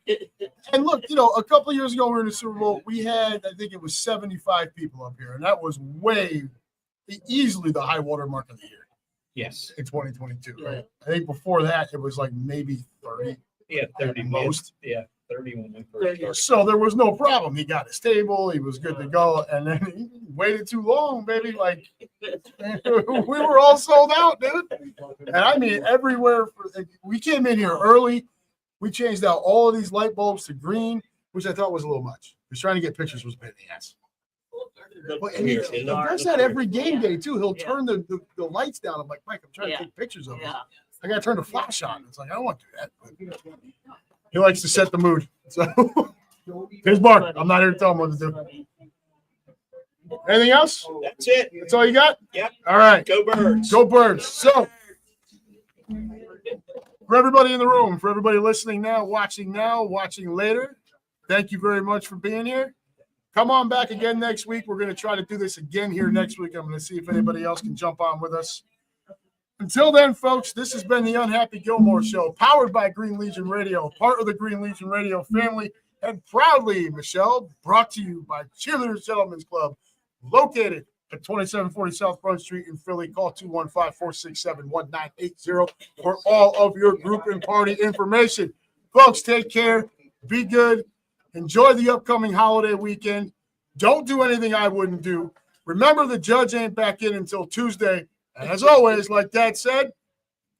And look, a couple of years ago we were in the Super Bowl. We had, I think it was 75 people up here, and that was easily the high water mark of the year. Yes. In 2022. Right? I think before that it was like maybe 30. Yeah, 30 most. Yeah, 30 when we first started. So there was no problem. He got his table. He was good to go. And then he waited too long, baby. Like, we were all sold out, dude. And I mean, everywhere. We came in here early. We changed out all of these light bulbs to green, which I thought was a little much. Because trying to get pictures was a pain in the ass. But he does that every game day, too. He'll turn the lights down. I'm like, Mike, I'm trying to take pictures of it. I got to turn the flash on. It's like, I don't want to do that. But he likes to set the mood. So here's Mark. I'm not here to tell him what to do. Anything else? That's it. That's all you got? Yep. All right. Go Birds. Go Birds. So for everybody in the room, for everybody listening now, watching later, thank you very much for being here. Come on back again next week. We're going to try to do this again here next week. I'm going to see if anybody else can jump on with us. Until then, folks, this has been the Unhappy Gilmore Show, powered by Green Legion Radio, part of the Green Legion Radio family, and proudly, Michelle, brought to you by Cheerleaders Gentlemen's Club, located at 2740 South Front Street in Philly. Call 215-467-1980 for all of your group and party information. Folks, take care. Be good. Enjoy the upcoming holiday weekend. Don't do anything I wouldn't do. Remember, the judge ain't back in until Tuesday. And as always, like Dad said,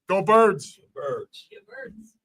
go Birds. Birds. Birds.